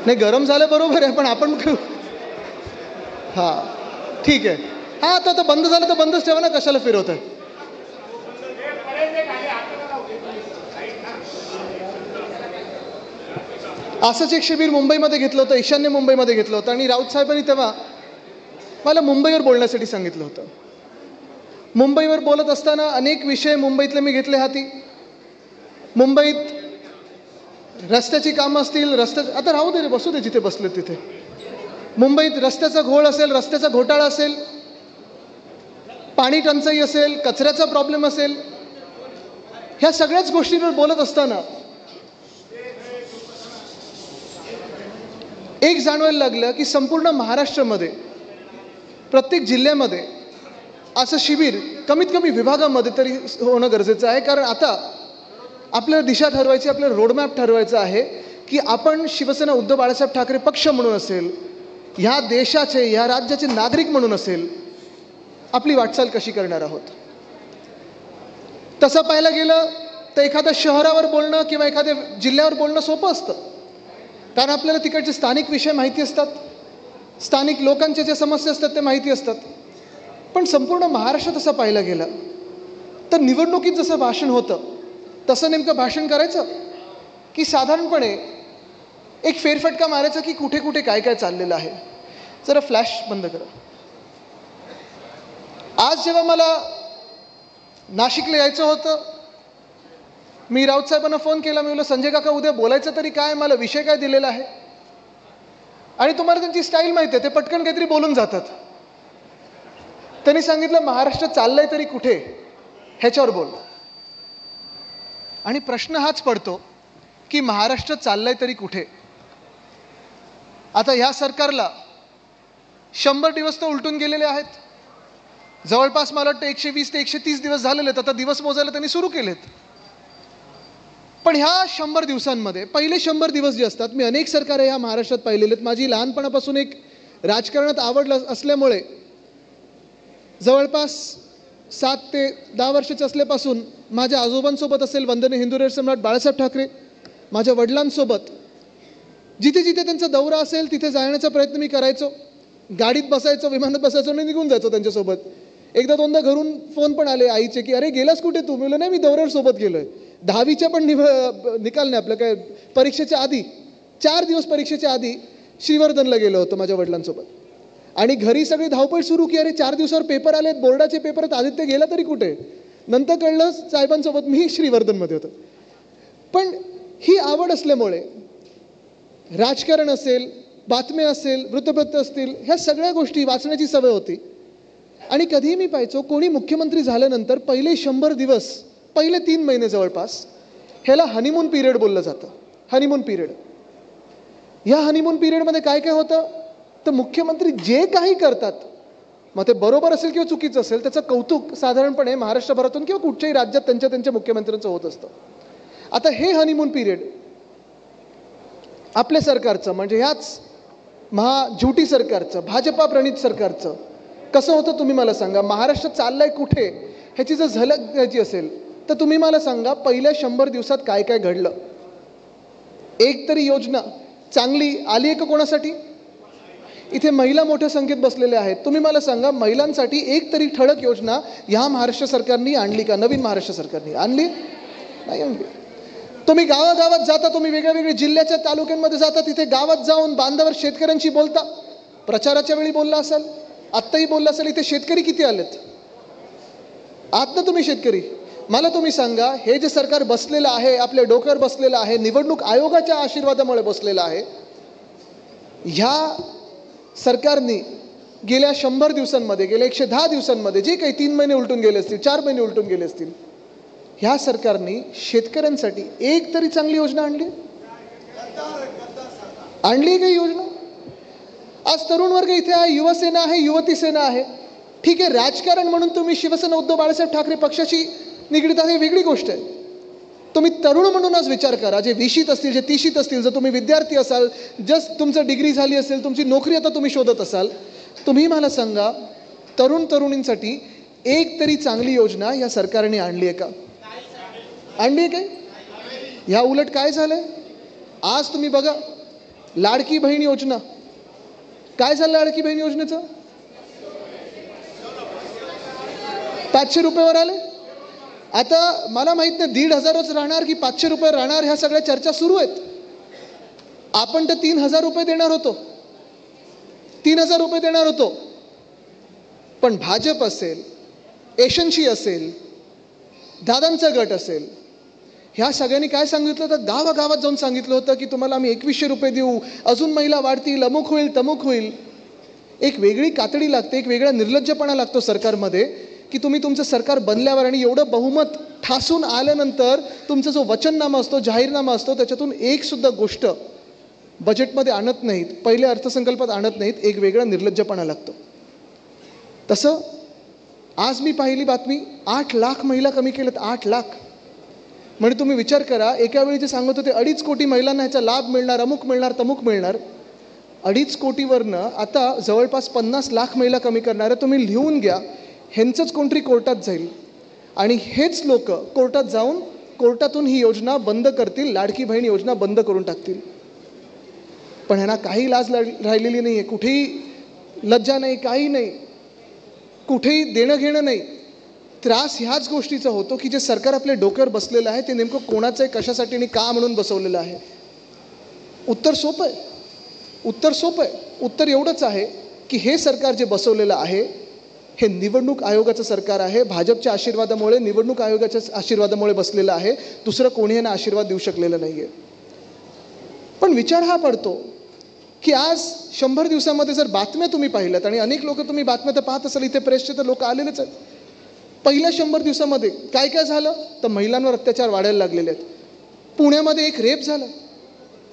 नाही, गरम झालं बरोबर आहे, पण आपण हां ठीक आहे. हां आता बंद झालं तर बंदच ठेवा ना, कशाला फिरवत आहे. असंच एक शिबिर मुंबईमध्ये घेतलं होतं, ईशान्य मुंबईमध्ये घेतलं होतं, आणि राऊत साहेबांनी तेव्हा मला मुंबईवर बोलण्यासाठी सांगितलं होतं. मुंबईवर बोलत असताना अनेक विषय मुंबईतले मी घेतले हाती. मुंबईत रस्त्याची कामं असतील, आता राहू दे रे, बसू दे जिथे बसले तिथे. मुंबईत रस्त्याचा घोळ असेल, रस्त्याचा घोटाळा असेल, पाणी टंचाई असेल, कचऱ्याचा प्रॉब्लेम असेल, ह्या सगळ्याच गोष्टींवर बोलत असताना एक जाणवायला लागलं की संपूर्ण महाराष्ट्रामध्ये प्रत्येक जिल्ह्यामध्ये असं शिबिर कमीत कमी विभागामध्ये तरी होणं गरजेचं आहे. कारण आता आपल्याला दिशा ठरवायची, आपल्याला रोडमॅप ठरवायचा आहे की आपण शिवसेना उद्धव बाळासाहेब ठाकरे पक्ष म्हणून असेल, ह्या देशाचे, ह्या राज्याचे नागरिक म्हणून असेल, आपली वाटचाल कशी करणार आहोत. तसं पाहायला गेलं तर एखाद्या शहरावर बोलणं किंवा एखाद्या जिल्ह्यावर बोलणं सोपं असतं, कारण आपल्याला तिकडचे स्थानिक विषय माहिती असतात, स्थानिक लोकांच्या ज्या समस्या असतात ते माहिती असतात. पण संपूर्ण महाराष्ट्र तसं पाहायला गेलं तर निवडणुकीत जसं भाषण होतं तसं नेमकं भाषण करायचं की साधारणपणे एक फेरफटका मारायचा की कुठे कुठे काय काय चाललेलं आहे. जरा फ्लॅश बंद करा. आज जेव्हा मला नाशिकला यायचं होतं, मी राऊत साहेबांना फोन केला. मी म्हटलं संजय काका उद्या बोलायचं तरी काय, मला विषय काय दिलेला आहे. आणि तुम्हाला त्यांची स्टाईल माहिती आहे, ते पटकन काहीतरी बोलून जातात. त्यांनी सांगितलं महाराष्ट्र चाललंय तरी कुठे, ह्याच्यावर बोल. आणि प्रश्न हाच पडतो की महाराष्ट्र चाललंय तरी कुठे. आता ह्या सरकारला 100 दिवस तर उलटून गेलेले आहेत. जवळपास मला वाटतं 120 ते 130 दिवस झालेले आहेत. आता दिवस मोजायला त्यांनी सुरू केलेत. पण ह्या 100 दिवसांमध्ये पहिले 100 दिवस जे असतात, मी अनेक सरकार ह्या महाराष्ट्रात पाहिलेले आहेत. माझी लहानपणापासून एक राजकारणात आवड असल्यामुळे जवळपास 7 ते 10 वर्षाचे असल्यापासून माझ्या आजोबांसोबत असेल, वंदनीय हिंदू सम्राट बाळासाहेब ठाकरे, माझ्या वडिलांसोबत जिथे जिथे त्यांचा दौरा असेल तिथे जाण्याचा प्रयत्न मी करायचो. गाडीत बसायचो, विमानात बसायचो आणि निघून जायचो त्यांच्यासोबत. एकदा दोनदा घरून फोन पण आले आईचे की अरे गेलास कुठे तू. मी म्हणलं नाही, मी दौऱ्यावर सोबत गेलोय. 10वीच्या पण निकाल नाही आपलं, काय परीक्षेच्या आधी 4 दिवस परीक्षेच्या आधी श्रीवर्धनला गेलो होतो माझ्या वडिलांसोबत. आणि घरी सगळी धावपळ सुरू की अरे 4 दिवसावर पेपर आलेत, बोर्डाचे पेपर आहेत, आदित्य गेला तरी कुठे. नंतर कळलं साहेबांसोबत मी श्रीवर्धनमध्ये होतो. पण ही आवड असल्यामुळे राजकारण असेल, बातम्या असेल, वृत्तपत्र असतील, ह्या सगळ्या गोष्टी वाचण्याची सवय होती. आणि कधीही मी पाहायचो कोणी मुख्यमंत्री झाल्यानंतर पहिले 100 दिवस, पहिले 3 महिने जवळपास ह्याला हनीमून पिरियड बोललं जातं. Honeymoon period. ह्या हनीमून पिरियडमध्ये काय काय होतं तर मुख्यमंत्री जे काही करतात, मग ते बरोबर असेल किंवा चुकीचं असेल, त्याचं कौतुक साधारणपणे महाराष्ट्रभरातून किंवा कुठच्याही राज्यात त्यांच्या मुख्यमंत्र्यांचं होत असतं. आता हे हनीमून पिरियड आपल्या सरकारचं, म्हणजे ह्याच महाझुटी सरकारचं, भाजपा प्रणित सरकारचं कसं होतं तुम्ही मला सांगा. महाराष्ट्र चाललाय कुठे ह्याची जर झलक द्यायची असेल तर तुम्ही मला सांगा पहिल्या 100 दिवसात काय काय घडलं. एक तरी योजना चांगली आली आहे का कोणासाठी. इथे महिला मोठ्या संख्येत बसलेल्या आहेत. तुम्ही मला सांगा महिलांसाठी एक तरी ठळक योजना ह्या महाराष्ट्र सरकारने आणली का. नवीन महाराष्ट्र सरकारने आणली नाही आणली. तुम्ही गावागावात जाता, तुम्ही वेगळ्या जिल्ह्याच्या तालुक्यांमध्ये जाता, तिथे गावात जाऊन बांधावर शेतकऱ्यांशी बोलता. प्रचाराच्या वेळी बोलला असाल, आत्ताही बोलला असेल. इथे शेतकरी किती आलेत आहात ना तुम्ही शेतकरी. मला तुम्ही सांगा, हे जे सरकार बसलेलं आहे, आपल्या डोक्यावर बसलेलं आहे, निवडणूक आयोगाच्या आशीर्वादामुळे बसलेलं आहे, ह्या सरकारने गेल्या 100 दिवसांमध्ये, गेल्या 110 दिवसांमध्ये जे काही 3 महिने उलटून गेले असतील, 4 महिने उलटून गेले असतील, ह्या सरकारने शेतकऱ्यांसाठी एक तरी चांगली योजना आणली काही योजना. आज तरुण वर्ग इथे आहे, युवसेना आहे, युवती सेना आहे. ठीक आहे, राजकारण म्हणून तुम्ही शिवसेना उद्धव बाळासाहेब ठाकरे पक्षाशी निगडीत आहे, वेगळी गोष्ट आहे. तुम्ही तरुण म्हणून आज विचार करा, जे 20शीत असतील, जे 30शीत असतील, जर तुम्ही विद्यार्थी असाल, जस्ट तुमचं डिग्री झाली असेल, तुमची नोकरी आता तुम्ही शोधत असाल, तुम्ही मला सांगा तरुणींसाठी एक तरी चांगली योजना या सरकारने आणली आहे का. आणली आहे काय. ह्या उलट काय झालंय आज तुम्ही बघा, लाडकी बहीण योजना, काय झालं लाडकी बहीण योजनेचं? 500 रुपयावर आले. आता मला माहित नाही 1,500च राहणार की 500 रुपये राहणार, ह्या सगळ्या चर्चा सुरू आहेत. आपण तर 3,000 रुपये देणार होतो, 3,000 रुपये देणार होतो. पण भाजप असेल, एशनशी असेल, दादांचा गट असेल, ह्या सगळ्यांनी काय सांगितलं होतं? गावागावात जाऊन सांगितलं होतं की तुम्हाला आम्ही 2100 रुपये देऊ, अजून महिला वाढतील, अमुक होईल तमुक होईल. एक वेगळी कातडी लागते, एक वेगळा निर्लज्जपणा लागतो सरकारमध्ये की तुम्ही तुमचं सरकार बनल्यावर आणि एवढं बहुमत ठासून आल्यानंतर तुमचा जो वचननामा असतो, जाहीरनामा असतो, त्याच्यातून एक सुद्धा गोष्ट बजेटमध्ये आणत नाहीत, पहिल्या अर्थसंकल्पात आणत नाहीत. एक वेगळा निर्लज्जपणा लागतो. तसं आज मी पाहिली बातमी, 8 लाख महिला कमी केलेत. 8 लाख म्हणजे तुम्ही विचार करा, एका वेळी जे सांगत होते 2.5 कोटी महिलांना ह्याचा लाभ मिळणार, अमुक मिळणार तमुक मिळणार, 2.5 कोटीवरनं आता जवळपास 50 लाख महिला कमी करणार आहे. तुम्ही लिहून घ्या, ह्यांचंच कोणतरी कोर्टात जाईल आणि हेच लोक कोर्टात जाऊन कोर्टातून ही योजना बंद करतील, लाडकी बहीण योजना बंद करून टाकतील. पण ह्यांना काही लाज राहिलेली नाही आहे, कुठेही लज्जा नाही, काही नाही, कुठेही देणं घेणं नाही. त्रास ह्याच गोष्टीचा होतो की जे सरकार आपल्या डोक्यावर बसलेलं आहे ते नेमकं कोणाचं आहे, कशासाठी आणि का म्हणून बसवलेलं आहे. उत्तर सोपं आहे, उत्तर सोपं आहे. उत्तर एवढंच आहे की हे सरकार जे बसवलेलं आहे हे निवडणूक आयोगाचं सरकार आहे. भाजपच्या आशीर्वादामुळे, निवडणूक आयोगाच्या आशीर्वादामुळे बसलेलं आहे. दुसरं कोणी यांना आशीर्वाद देऊ शकलेलं नाही आहे. पण विचार हा पडतो की आज 100 दिवसामध्ये जर बातम्या तुम्ही पाहिल्यात, आणि अनेक लोक तुम्ही बातम्या तर पाहत असाल, इथे प्रेसचे तर लोक आलेलेच आहेत. पहिल्या 100 दिवसामध्ये काय काय झालं तर महिलांवर अत्याचार वाढायला लागलेले आहेत. पुण्यामध्ये एक रेप झाला.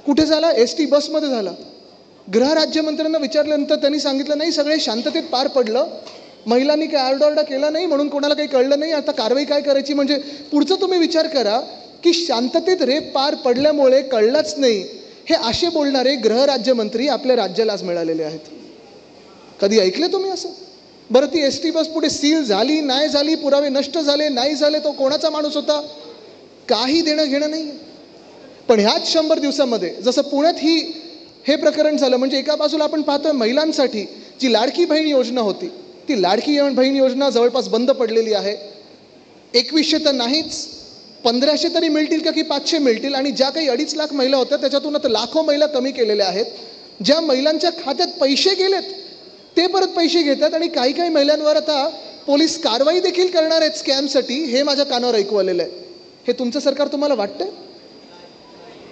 कुठे झाला? ST बसमध्ये झाला. गृहराज्यमंत्र्यांना विचारल्यानंतर त्यांनी सांगितलं नाही, सगळे शांततेत पार पडलं, महिलांनी काय आरडाओरडा केला नाही, म्हणून कोणाला काही कळलं नाही, आता कारवाई काय करायची. म्हणजे पुढचं तुम्ही विचार करा की शांततेत रेप पार पडल्यामुळे कळलंच नाही, हे असे बोलणारे गृहराज्यमंत्री आपल्या राज्याला आज मिळालेले आहेत. कधी ऐकले तुम्ही असं? बरं, ती ST बस पुढे सील झाली नाही झाली, पुरावे नष्ट झाले नाही झाले, तो कोणाचा माणूस होता, काही देणं घेणं नाही. पण ह्याच 100 दिवसामध्ये जसं पुण्यात हे प्रकरण झालं, म्हणजे एका बाजूला आपण पाहतोय महिलांसाठी जी लाडकी बहीण योजना होती, ती लाडकी बहीण योजना जवळपास बंद पडलेली आहे. 2100 तर नाहीच, 1500 तरी मिळतील का की 500 मिळतील. आणि ज्या काही 2.5 लाख महिला होत्या त्याच्यातून आता लाखो महिला कमी केलेल्या आहेत. ज्या महिलांच्या खात्यात पैसे गेलेत ते परत पैसे घेतात आणि काही काही महिलांवर आता पोलीस कारवाई देखील करणार आहेत स्कॅमसाठी. हे माझ्या कानावर ऐकू आलेलं आहे. हे तुमचं सरकार तुम्हाला वाटतंय?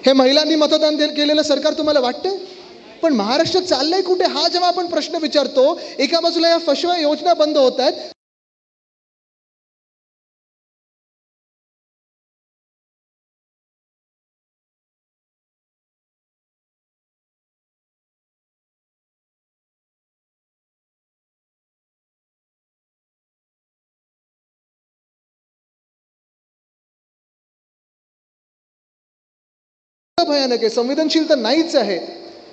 हे महिलांनी मतदान केलेलं सरकार तुम्हाला वाटतंय? पण महाराष्ट्र चाललंय कुठे, हा जेव्हा आपण प्रश्न विचारतो, एका बाजूला या फसव्या योजना बंद होत आहेत, भयानक आहे. संवेदनशील तर नाहीच आहे,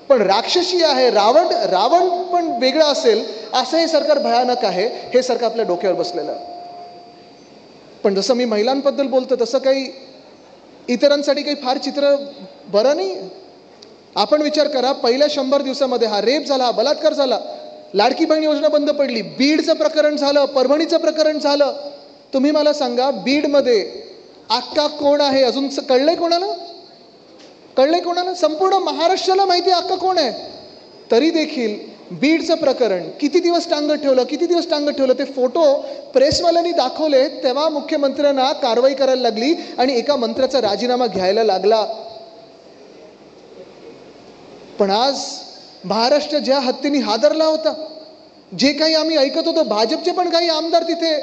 पण राक्षसी आहे. रावण पण वेगळं असेल असं हे सरकार भयानक आहे. हे सरकार आपल्या डोक्यावर बसलेलं आहे. पण जसं मी महिलांबद्दल बोलतो तसं काही इतरांसाठी काही फार चित्र बरं नाही. आपण विचार करा, पहिल्या 100 दिवसामध्ये हा रेप झाला, हा बलात्कार झाला, लाडकी बहीण योजना बंद पडली, बीडचं प्रकरण झालं, परभणीचं प्रकरण झालं. तुम्ही मला सांगा, बीडमध्ये अक्का कोण आहे अजून कळलंय कोणाला? कळलंय कोणाला? संपूर्ण महाराष्ट्राला माहिती आहे अक्का कोण आहे. तरी देखील बीडचं प्रकरण किती दिवस टांगत ठेवलं. ते फोटो प्रेसवाल्यांनी दाखवले तेव्हा मुख्यमंत्र्यांना कारवाई करायला लागली आणि एका मंत्र्याचा राजीनामा घ्यायला लागला. पण आज महाराष्ट्र ज्या हत्तीने हादरला होता, जे काही आम्ही ऐकत होतो, भाजपचे पण काही आमदार तिथे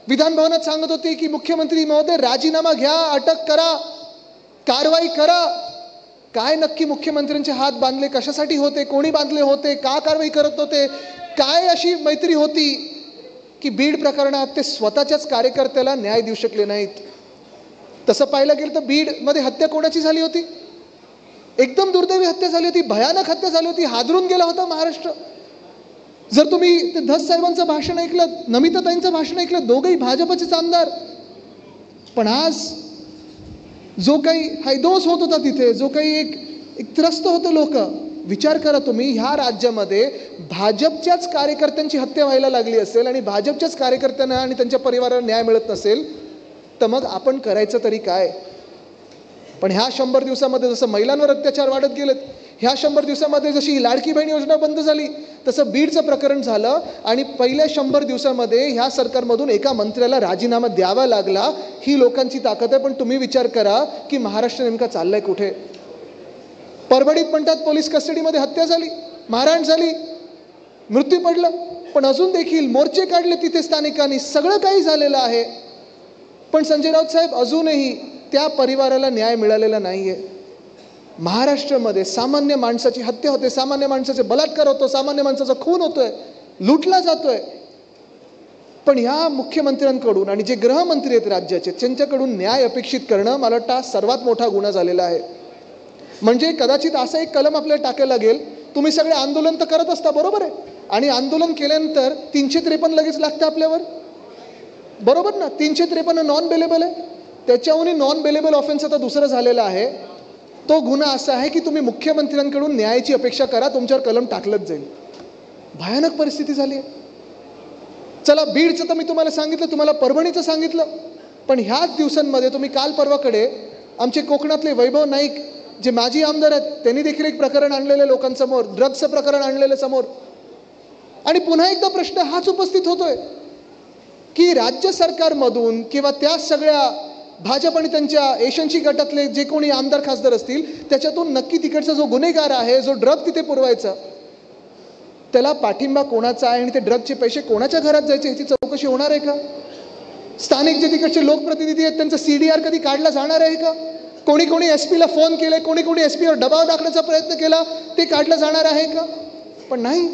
विधान भवनात सांगत होते की मुख्यमंत्री महोदय राजीनामा घ्या, अटक करा, कारवाई करा. काय नक्की मुख्यमंत्र्यांचे हात बांधले कशासाठी होते, कोणी बांधले होते, का कारवाई करत होते, काय अशी मैत्री होती की बीड प्रकरणात ते स्वतःच्याच कार्यकर्त्याला न्याय देऊ शकले नाहीत. तसं पाहायला गेलं तर बीडमध्ये हत्या कोणाची झाली होती? एकदम दुर्दैवी हत्या झाली होती, भयानक हत्या झाली होती. हादरून गेला होता महाराष्ट्र. जर तुम्ही ते धस साहेबांचं भाषण ऐकलं, नमिताताईंचं भाषण ऐकलं, दोघंही भाजपचेच आमदार. पण आज जो काही हैदोस होत होता तिथे, जो काही एक त्रस्त होतं लोक, विचार करा तुम्ही, ह्या राज्यामध्ये भाजपच्याच कार्यकर्त्यांची हत्या व्हायला लागली असेल आणि भाजपच्याच कार्यकर्त्यांना आणि त्यांच्या परिवाराला न्याय मिळत नसेल, तर मग आपण करायचं तरी काय? पण ह्या 100 दिवसामध्ये जसं महिलांवर अत्याचार वाढत गेलेत, ह्या 100 दिवसामध्ये जशी ही लाडकी बहीण योजना बंद झाली, तसं बीडचं प्रकरण झालं आणि पहिल्या 100 दिवसामध्ये ह्या सरकारमधून एका मंत्र्याला राजीनामा द्यावा लागला. ही लोकांची ताकद आहे. पण तुम्ही विचार करा की महाराष्ट्र नेमका चाललाय कुठे? परभणीत म्हणतात पोलीस कस्टडीमध्ये हत्या झाली, मारहाण झाली, मृत्यू पडला, पण अजून देखील मोर्चे काढले तिथे स्थानिकांनी, सगळं काही झालेलं आहे. पण संजय राऊत साहेब, अजूनही त्या परिवाराला न्याय मिळालेला नाहीये. महाराष्ट्रामध्ये सामान्य माणसाची हत्या होते, सामान्य माणसाचे बलात्कार होतो, सामान्य माणसाचा खून होतोय, लुटला जातोय. पण ह्या मुख्यमंत्र्यांकडून आणि जे गृहमंत्री आहेत राज्याचे, त्यांच्याकडून न्याय अपेक्षित करणं मला वाटतं सर्वात मोठा गुन्हा झालेला आहे. म्हणजे कदाचित असं एक कलम आपल्याला टाकायला लागेल, तुम्ही सगळे आंदोलन तर करत असता, बरोबर आहे, आणि आंदोलन केल्यानंतर 353 लगेच लागतं आपल्यावर, बरोबर ना? 353 नॉन बेलेबल आहे. त्याच्याहूनही नॉन बेलेबल ऑफेन्स आता दुसरं झालेलं आहे. तो गुन्हा असा आहे की तुम्ही मुख्यमंत्र्यांकडून न्यायाची अपेक्षा करा, तुमच्यावर कलम टाकलंच जाईल. भयानक परिस्थिती झाली आहे. चला, बीडचं तर मी तुम्हाला सांगितलं, तुम्हाला परभणीचं सांगितलं, पण ह्याच दिवसांमध्ये तुम्ही काल परवाकडे आमचे कोकणातले वैभव नाईक जे माजी आमदार आहेत, त्यांनी देखील एक प्रकरण आणलेलं लोकांसमोर, ड्रग्सचं प्रकरण आणलेलं समोर. आणि पुन्हा एकदा प्रश्न हाच उपस्थित होतोय की राज्य सरकारमधून किंवा त्या सगळ्या भाजप आणि त्यांच्या एशनशी गटातले जे कोणी आमदार खासदार असतील, त्याच्यातून नक्की तिकडचा जो गुन्हेगार आहे, जो ड्रग तिथे पुरवायचा, त्याला पाठिंबा कोणाचा आहे आणि ते ड्रगचे पैसे कोणाच्या घरात जायचे ह्याची चौकशी होणार आहे का? स्थानिक जे तिकडचे लोकप्रतिनिधी आहेत त्यांचा CDR कधी काढला जाणार आहे का? कोणी कोणी SP ला फोन केले, कोणी कोणी SP वर दबाव टाकण्याचा प्रयत्न केला, ते काढलं जाणार आहे का? पण नाही.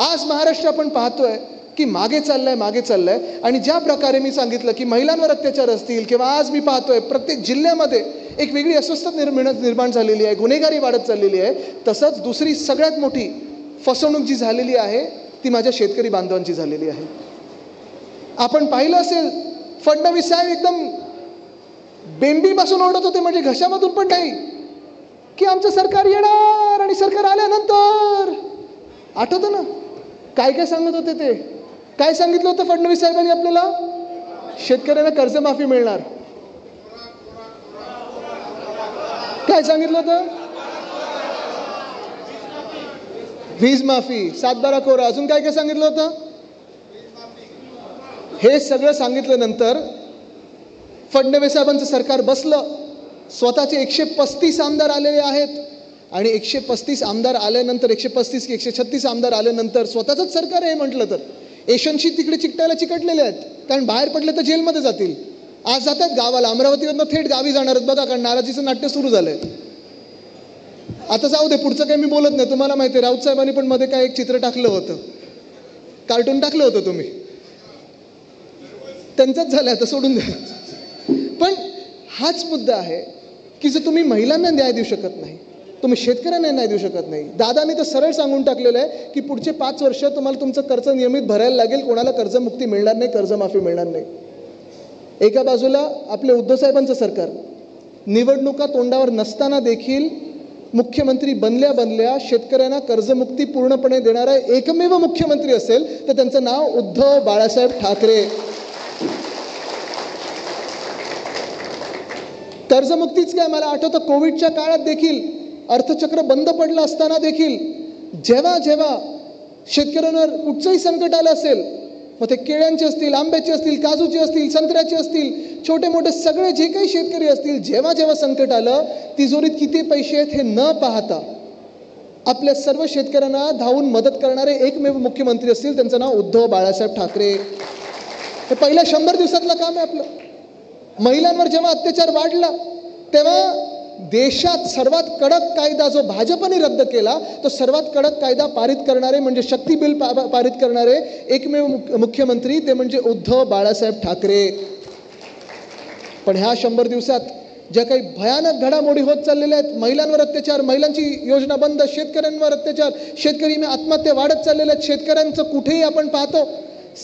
आज महाराष्ट्र आपण पाहतोय की मागे चाललंय. आणि ज्या प्रकारे मी सांगितलं की महिलांवर अत्याचार असतील किंवा आज मी पाहतोय प्रत्येक जिल्ह्यामध्ये एक वेगळी अस्वस्थता निर्माण झालेली आहे, गुन्हेगारी वाढत चाललेली आहे, तसंच दुसरी सगळ्यात मोठी फसवणूक जी झालेली आहे ती माझ्या शेतकरी बांधवांची झालेली आहे. आपण पाहिलं असेल, फडणवीस साहेब एकदम बेंबीपासून ओढत होते, म्हणजे घशामधून पण नाही, की आमचं सरकार येणार आणि सरकार आल्यानंतर. आठवतं ना काय काय सांगत होते ते? काय सांगितलं होतं फडणवीस साहेबांनी आपल्याला? शेतकऱ्यांना कर्जमाफी मिळणार. काय सांगितलं होतं? वीज माफी, 7/12 कोरा, अजून काय काय सांगितलं होतं? हे सगळं सांगितल्यानंतर फडणवीस साहेबांचं सरकार बसलं. स्वतःचे 135 आमदार आलेले आहेत आणि 135 आमदार आल्यानंतर, 135 की 136 आमदार आल्यानंतर स्वतःच सरकार आहे म्हटलं तर एशनशी तिकडे चिकटलेले आहेत, कारण बाहेर पडले तर जेलमध्ये जातील. आज जातात गावाला, अमरावतीवरनं थेट गावी जाणार आहेत बघा, कारण नाराजीचं नाट्य सुरू झालंय. आता जाऊ दे, पुढचं काही मी बोलत नाही. तुम्हाला माहिती आहे राऊत साहेबांनी पण मध्ये काय एक चित्र टाकलं होतं, कार्टून टाकलं होतं तुम्ही, त्यांचंच झालं, आता सोडून द्या. पण हाच मुद्दा आहे की जर तुम्ही महिलांना न्याय देऊ शकत नाही, तुम्ही शेतकऱ्यांना न्याय देऊ शकत नाही. दादाने तर सरळ सांगून टाकलेलं आहे की पुढचे 5 वर्ष तुम्हाला तुमचं कर्ज नियमित भरायला लागेल, कोणाला कर्जमुक्ती मिळणार नाही, कर्जमाफी मिळणार नाही. एका बाजूला आपले उद्धव साहेबांचं सरकार निवडणुका तोंडावर नसताना देखील मुख्यमंत्री बनल्या शेतकऱ्यांना कर्जमुक्ती पूर्णपणे देणारा एकमेव मुख्यमंत्री असेल तर त्यांचं नाव उद्धव बाळासाहेब ठाकरे. कर्जमुक्तीच काय, मला आठवतं कोविडच्या काळात देखील अर्थचक्र बंद पडलं असताना देखील जेव्हा जेव्हा शेतकऱ्यांवर कुठचंही संकट आलं असेल, मग ते केळ्यांचे असतील, आंब्याचे असतील, काजूचे असतील, संत्र्याचे असतील, छोटे मोठे सगळे जे काही शेतकरी असतील, जेव्हा जेव्हा संकट आलं, तिजोरीत किती पैसे आहेत हे न पाहता आपल्या सर्व शेतकऱ्यांना धावून मदत करणारे एकमेव मुख्यमंत्री असतील, त्यांचं नाव उद्धव बाळासाहेब ठाकरे. हे पहिल्या 100 दिवसातलं काम आहे आपलं. महिलांवर जेव्हा अत्याचार वाढला तेव्हा देशात सर्वात कडक कायदा जो भाजपने रद्द केला, तो सर्वात कडक कायदा पारित करणारे म्हणजे शक्ती बिल पारित करणारे एकमेव मुख्यमंत्री ते म्हणजे उद्धव बाळासाहेब ठाकरे. पण ह्या 100 दिवसात ज्या काही भयानक घडामोडी होत चाललेल्या आहेत, महिलांवर अत्याचार, महिलांची योजना बंद, शेतकऱ्यांवर अत्याचार, शेतकरी आत्महत्या वाढत चाललेल्या आहेत. शेतकऱ्यांचं कुठेही आपण पाहतो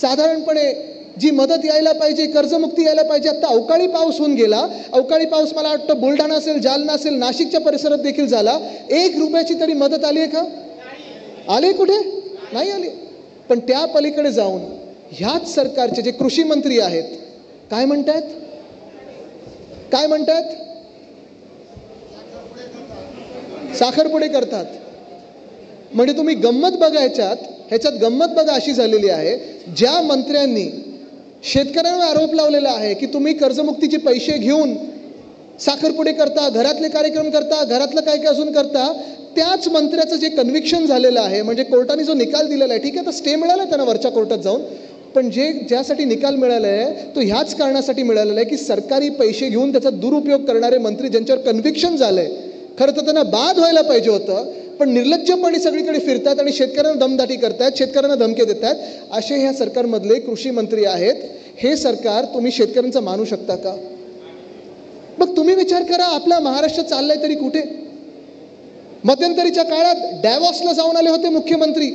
साधारणपणे जी मदत यायला पाहिजे, कर्जमुक्ती यायला पाहिजे. आता अवकाळी पाऊस होऊन गेला. अवकाळी पाऊस मला वाटतं बुलढाणा असेल, जालना असेल, नाशिकच्या परिसरात देखील झाला. 1 रुपयाची तरी मदत आली आहे का? आली कुठे? नाही आली. पण त्या पलीकडे जाऊन ह्याच सरकारचे जे कृषी मंत्री आहेत काय म्हणतात? काय म्हणतात? साखरपुडे करतात. म्हणजे तुम्ही गंमत बघायच्यात, ह्याच्यात गंमत बघा अशी झालेली आहे, ज्या मंत्र्यांनी शेतकऱ्यांवर आरोप लावलेला आहे की तुम्ही कर्जमुक्तीचे पैसे घेऊन साखरपुडे करता, घरातले कार्यक्रम करता, घरातलं काय काय अजून करता, त्याच मंत्र्याचं जे कन्व्हिक्शन झालेलं आहे, म्हणजे कोर्टाने जो निकाल दिलेला आहे, ठीक आहे, तर स्टे मिळाला आहे त्यांना वरच्या कोर्टात जाऊन, पण ज्यासाठी निकाल मिळाला आहे तो ह्याच कारणासाठी मिळालेला आहे की सरकारी पैसे घेऊन त्याचा दुरुपयोग करणारे मंत्री ज्यांच्यावर कन्व्हिक्शन झालंय, खरं तर त्यांना बाद व्हायला पाहिजे होतं, पण निर्लज्जपणे सगळीकडे फिरतात आणि शेतकऱ्यांना दमदाटी करतात, शेतकऱ्यांना धमके देतात. असे ह्या सरकारमधले कृषी मंत्री आहेत. हे सरकार तुम्ही शेतकऱ्यांचं मानू शकता का? मग तुम्ही विचार करा, आपला महाराष्ट्र चाललाय तरी कुठे? मध्यंतरीच्या काळात डॅवॉसला जाऊन आले होते मुख्यमंत्री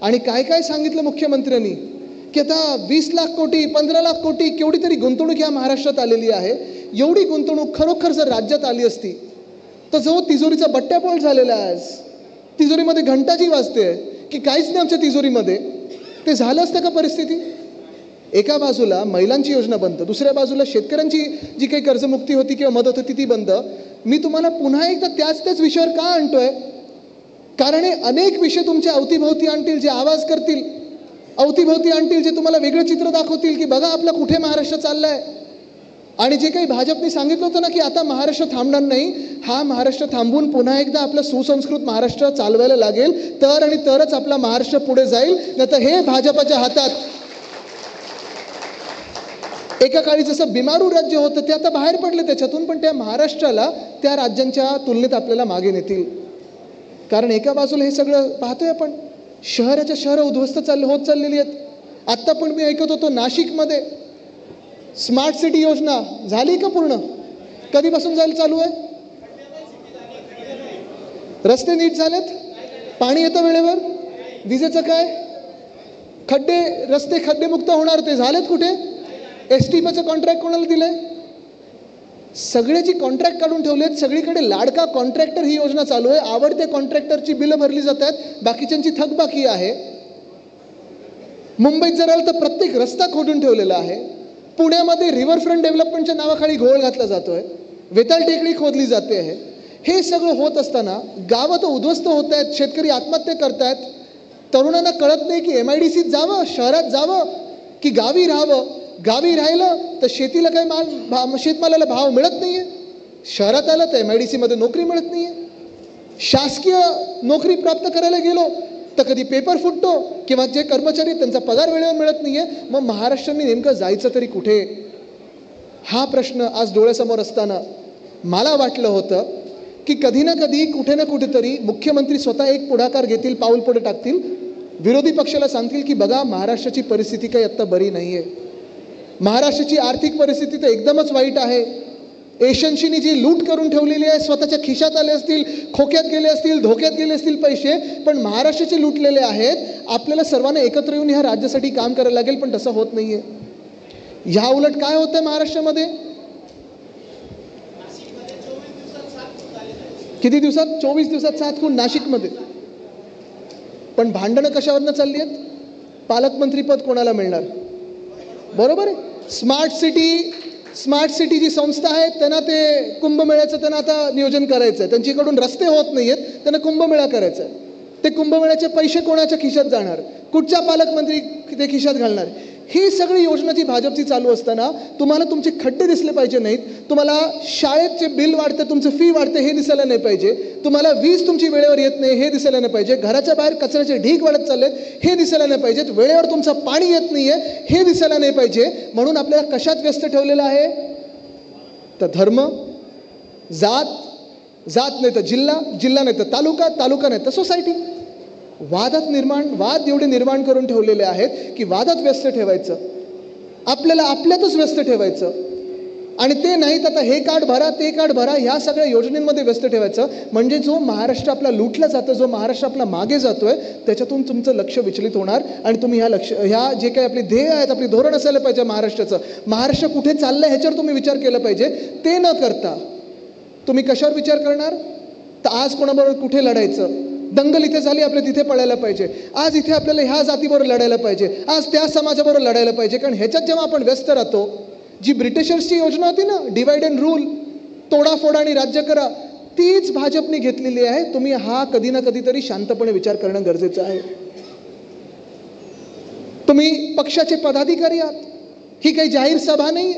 आणि काय काय सांगितलं मुख्यमंत्र्यांनी की आता 20 लाख कोटी 15 लाख कोटी केवढी तरी गुंतवणूक या महाराष्ट्रात आलेली आहे. एवढी गुंतवणूक खरोखर जर राज्यात आली असती तर जो तिजोरीचा बट्ट्यापोळ झालेला आहे, तिजोरीमध्ये घंटाजी वाजते की काहीच नाही आमच्या तिजोरीमध्ये, ते झालं असतं का परिस्थिती? एका बाजूला महिलांची योजना बंद, दुसऱ्या बाजूला शेतकऱ्यांची जी काही कर्जमुक्ती होती किंवा मदत होती ती बंद. मी तुम्हाला पुन्हा एकदा त्याच विषयावर का आणतोय? कारण हे अनेक विषय तुमच्या अवतीभोवती आणतील, जे आवाज करतील, अवतीभोवती आणतील, जे तुम्हाला वेगळं चित्र दाखवतील की बघा आपला कुठे महाराष्ट्र चाललाय. आणि जे काही भाजपने सांगितलं होतं ना की आता महाराष्ट्र थांबणार नाही, हा महाराष्ट्र थांबून पुन्हा एकदा आपलं सुसंस्कृत महाराष्ट्र चालवायला लागेल, तर आणि तरच आपला महाराष्ट्र पुढे जाईल. नाही तर हे भाजपच्या हातात एका काळी जसं बिमारू राज्य होतं ते आता बाहेर पडले त्याच्यातून, पण त्या महाराष्ट्राला त्या राज्यांच्या तुलनेत आपल्याला मागे नेतील. कारण एका बाजूला हे सगळं पाहतोय आपण, शहराच्या शहरं उद्ध्वस्त होत चाललेली आहेत. आत्ता पण मी ऐकत होतो नाशिकमध्ये स्मार्ट सिटी योजना झाली का पूर्ण? कधीपासून चालू आहे? रस्ते नीट झालेत? पाणी येतं वेळेवर? विजेचं काय? खड्डे, रस्ते खड्डेमुक्त होणार ते झालेत कुठे? एसटीपीचं कॉन्ट्रॅक्ट कोणाला दिलंय? सगळ्याची कॉन्ट्रॅक्ट काढून ठेवलेत. सगळीकडे लाडका कॉन्ट्रॅक्टर ही योजना चालू आहे. आवडते कॉन्ट्रॅक्टरची बिलं भरली जातात, बाकीच्यांची थकबाकी आहे. मुंबईत जर आलं तर प्रत्येक रस्ता खोदून ठेवलेला आहे. पुण्यामध्ये रिव्हरफ्रंट डेव्हलपमेंटच्या नावाखाली घोळ घातला जातोय, वेताळ टेकडी खोदली जाते आहे. हे सगळं होत असताना गावं तर उद्ध्वस्त होत आहेत, शेतकरी आत्महत्या करतायत. तरुणांना कळत नाही की MIDCत जावं, शहरात जावं की गावी राहावं. गावी राहिलं तर शेतीला काही शेतमालाला भाव मिळत नाहीये, शहरात आलं तर MIDC मध्ये नोकरी मिळत नाहीये. शासकीय नोकरी प्राप्त करायला गेलो तर कधी पेपर फुटतो किंवा जे कर्मचारी त्यांचा पगार वेळेवर मिळत नाहीये. मग महाराष्ट्राने नेमकं जायचं तरी कुठे? हा प्रश्न आज डोळ्यासमोर असताना मला वाटलं होतं की कधी ना कधी कुठे ना कुठेतरी मुख्यमंत्री स्वतः एक पुढाकार घेतील, पाऊल पुढे टाकतील, विरोधी पक्षाला सांगतील की बघा महाराष्ट्राची परिस्थिती काही आत्ता बरी नाहीये, महाराष्ट्राची आर्थिक परिस्थिती तर एकदमच वाईट आहे. एशन्सीनी जी लूट करून ठेवलेली आहे, स्वतःच्या खिशात आले असतील, खोक्यात गेले असतील, धोक्यात गेले असतील पैसे, पण महाराष्ट्राचे लुटलेले आहेत. आपल्याला सर्वांना एकत्र येऊन ह्या राज्यासाठी काम करायला लागेल, पण तसं होत नाहीये. ह्या उलट काय होतंय महाराष्ट्रामध्ये? किती दिवसात? 24 दिवसात 7 खून नाशिकमध्ये. पण भांडणं कशावरनं चालली आहेत? पालकमंत्री पद कोणाला मिळणार? बरोबर आहे. स्मार्ट सिटी जी संस्था आहे त्यांना ते कुंभमेळ्याचं त्यांना आता नियोजन करायचं आहे. त्यांच्याकडून रस्ते होत नाही आहेत, त्यांना कुंभमेळा करायचा आहे. ते कुंभमेळ्याचे पैसे कोणाच्या खिशात जाणार? कुठच्या पालकमंत्री ते खिशात घालणार? ही सगळी योजना जी भाजपची चालू असताना तुम्हाला तुमचे खड्डे दिसले पाहिजे नाहीत, तुम्हाला शाळेचे बिल वाढते, तुमचं फी वाढते हे दिसायला नाही पाहिजे, तुम्हाला वीज तुमची वेळेवर येत नाही हे दिसायला नाही पाहिजे, घराच्या बाहेर कचऱ्याचे ढीग वाढत चाललेत हे दिसायला नाही पाहिजेत, वेळेवर तुमचं पाणी येत नाहीये हे दिसायला नाही पाहिजे. म्हणून आपल्याला कशात व्यस्त ठेवलेलं आहे? तर धर्म, जात नाही तर जिल्हा नाही तर तालुका नाही तर सोसायटी. वाद एवढे निर्माण करून ठेवलेले आहेत की वादात व्यस्त ठेवायचं, आपल्याला आपल्यातच व्यस्त ठेवायचं. आणि ते नाहीत आता हे कार्ड भरा ते कार्ड भरा ह्या सगळ्या योजनेमध्ये व्यस्त ठेवायचं. म्हणजे जो महाराष्ट्र आपला लुटला जातो, जो महाराष्ट्र आपला मागे जातोय, त्याच्यातून तुमचं लक्ष विचलित होणार आणि तुम्ही ह्या जे काही आपली ध्येय आहेत, आपली धोरण असायला पाहिजे महाराष्ट्राचं, महाराष्ट्र कुठे चाललंय ह्याच्यावर तुम्ही विचार केला पाहिजे. ते न करता तुम्ही कशावर विचार करणार? तर आज कोणाबरोबर कुठे लढायचं, दंगल इथे झाली आपल्या तिथे पळायला पाहिजे, आज इथे आपल्याला ह्या जातीबरोबर लढायला पाहिजे, आज त्या समाजाबरोबर लढायला पाहिजे. कारण ह्याच्यात जेव्हा आपण व्यस्त राहतो, जी ब्रिटिशर्सची योजना होती ना, डिवाइड अँड रूल, तोडाफोडा आणि राज्य करा, तीच भाजपने घेतलेली आहे. तुम्ही हा कधी ना कधीतरी शांतपणे विचार करणं गरजेचं आहे. तुम्ही पक्षाचे पदाधिकारी आहात, ही काही जाहीर सभा नाही.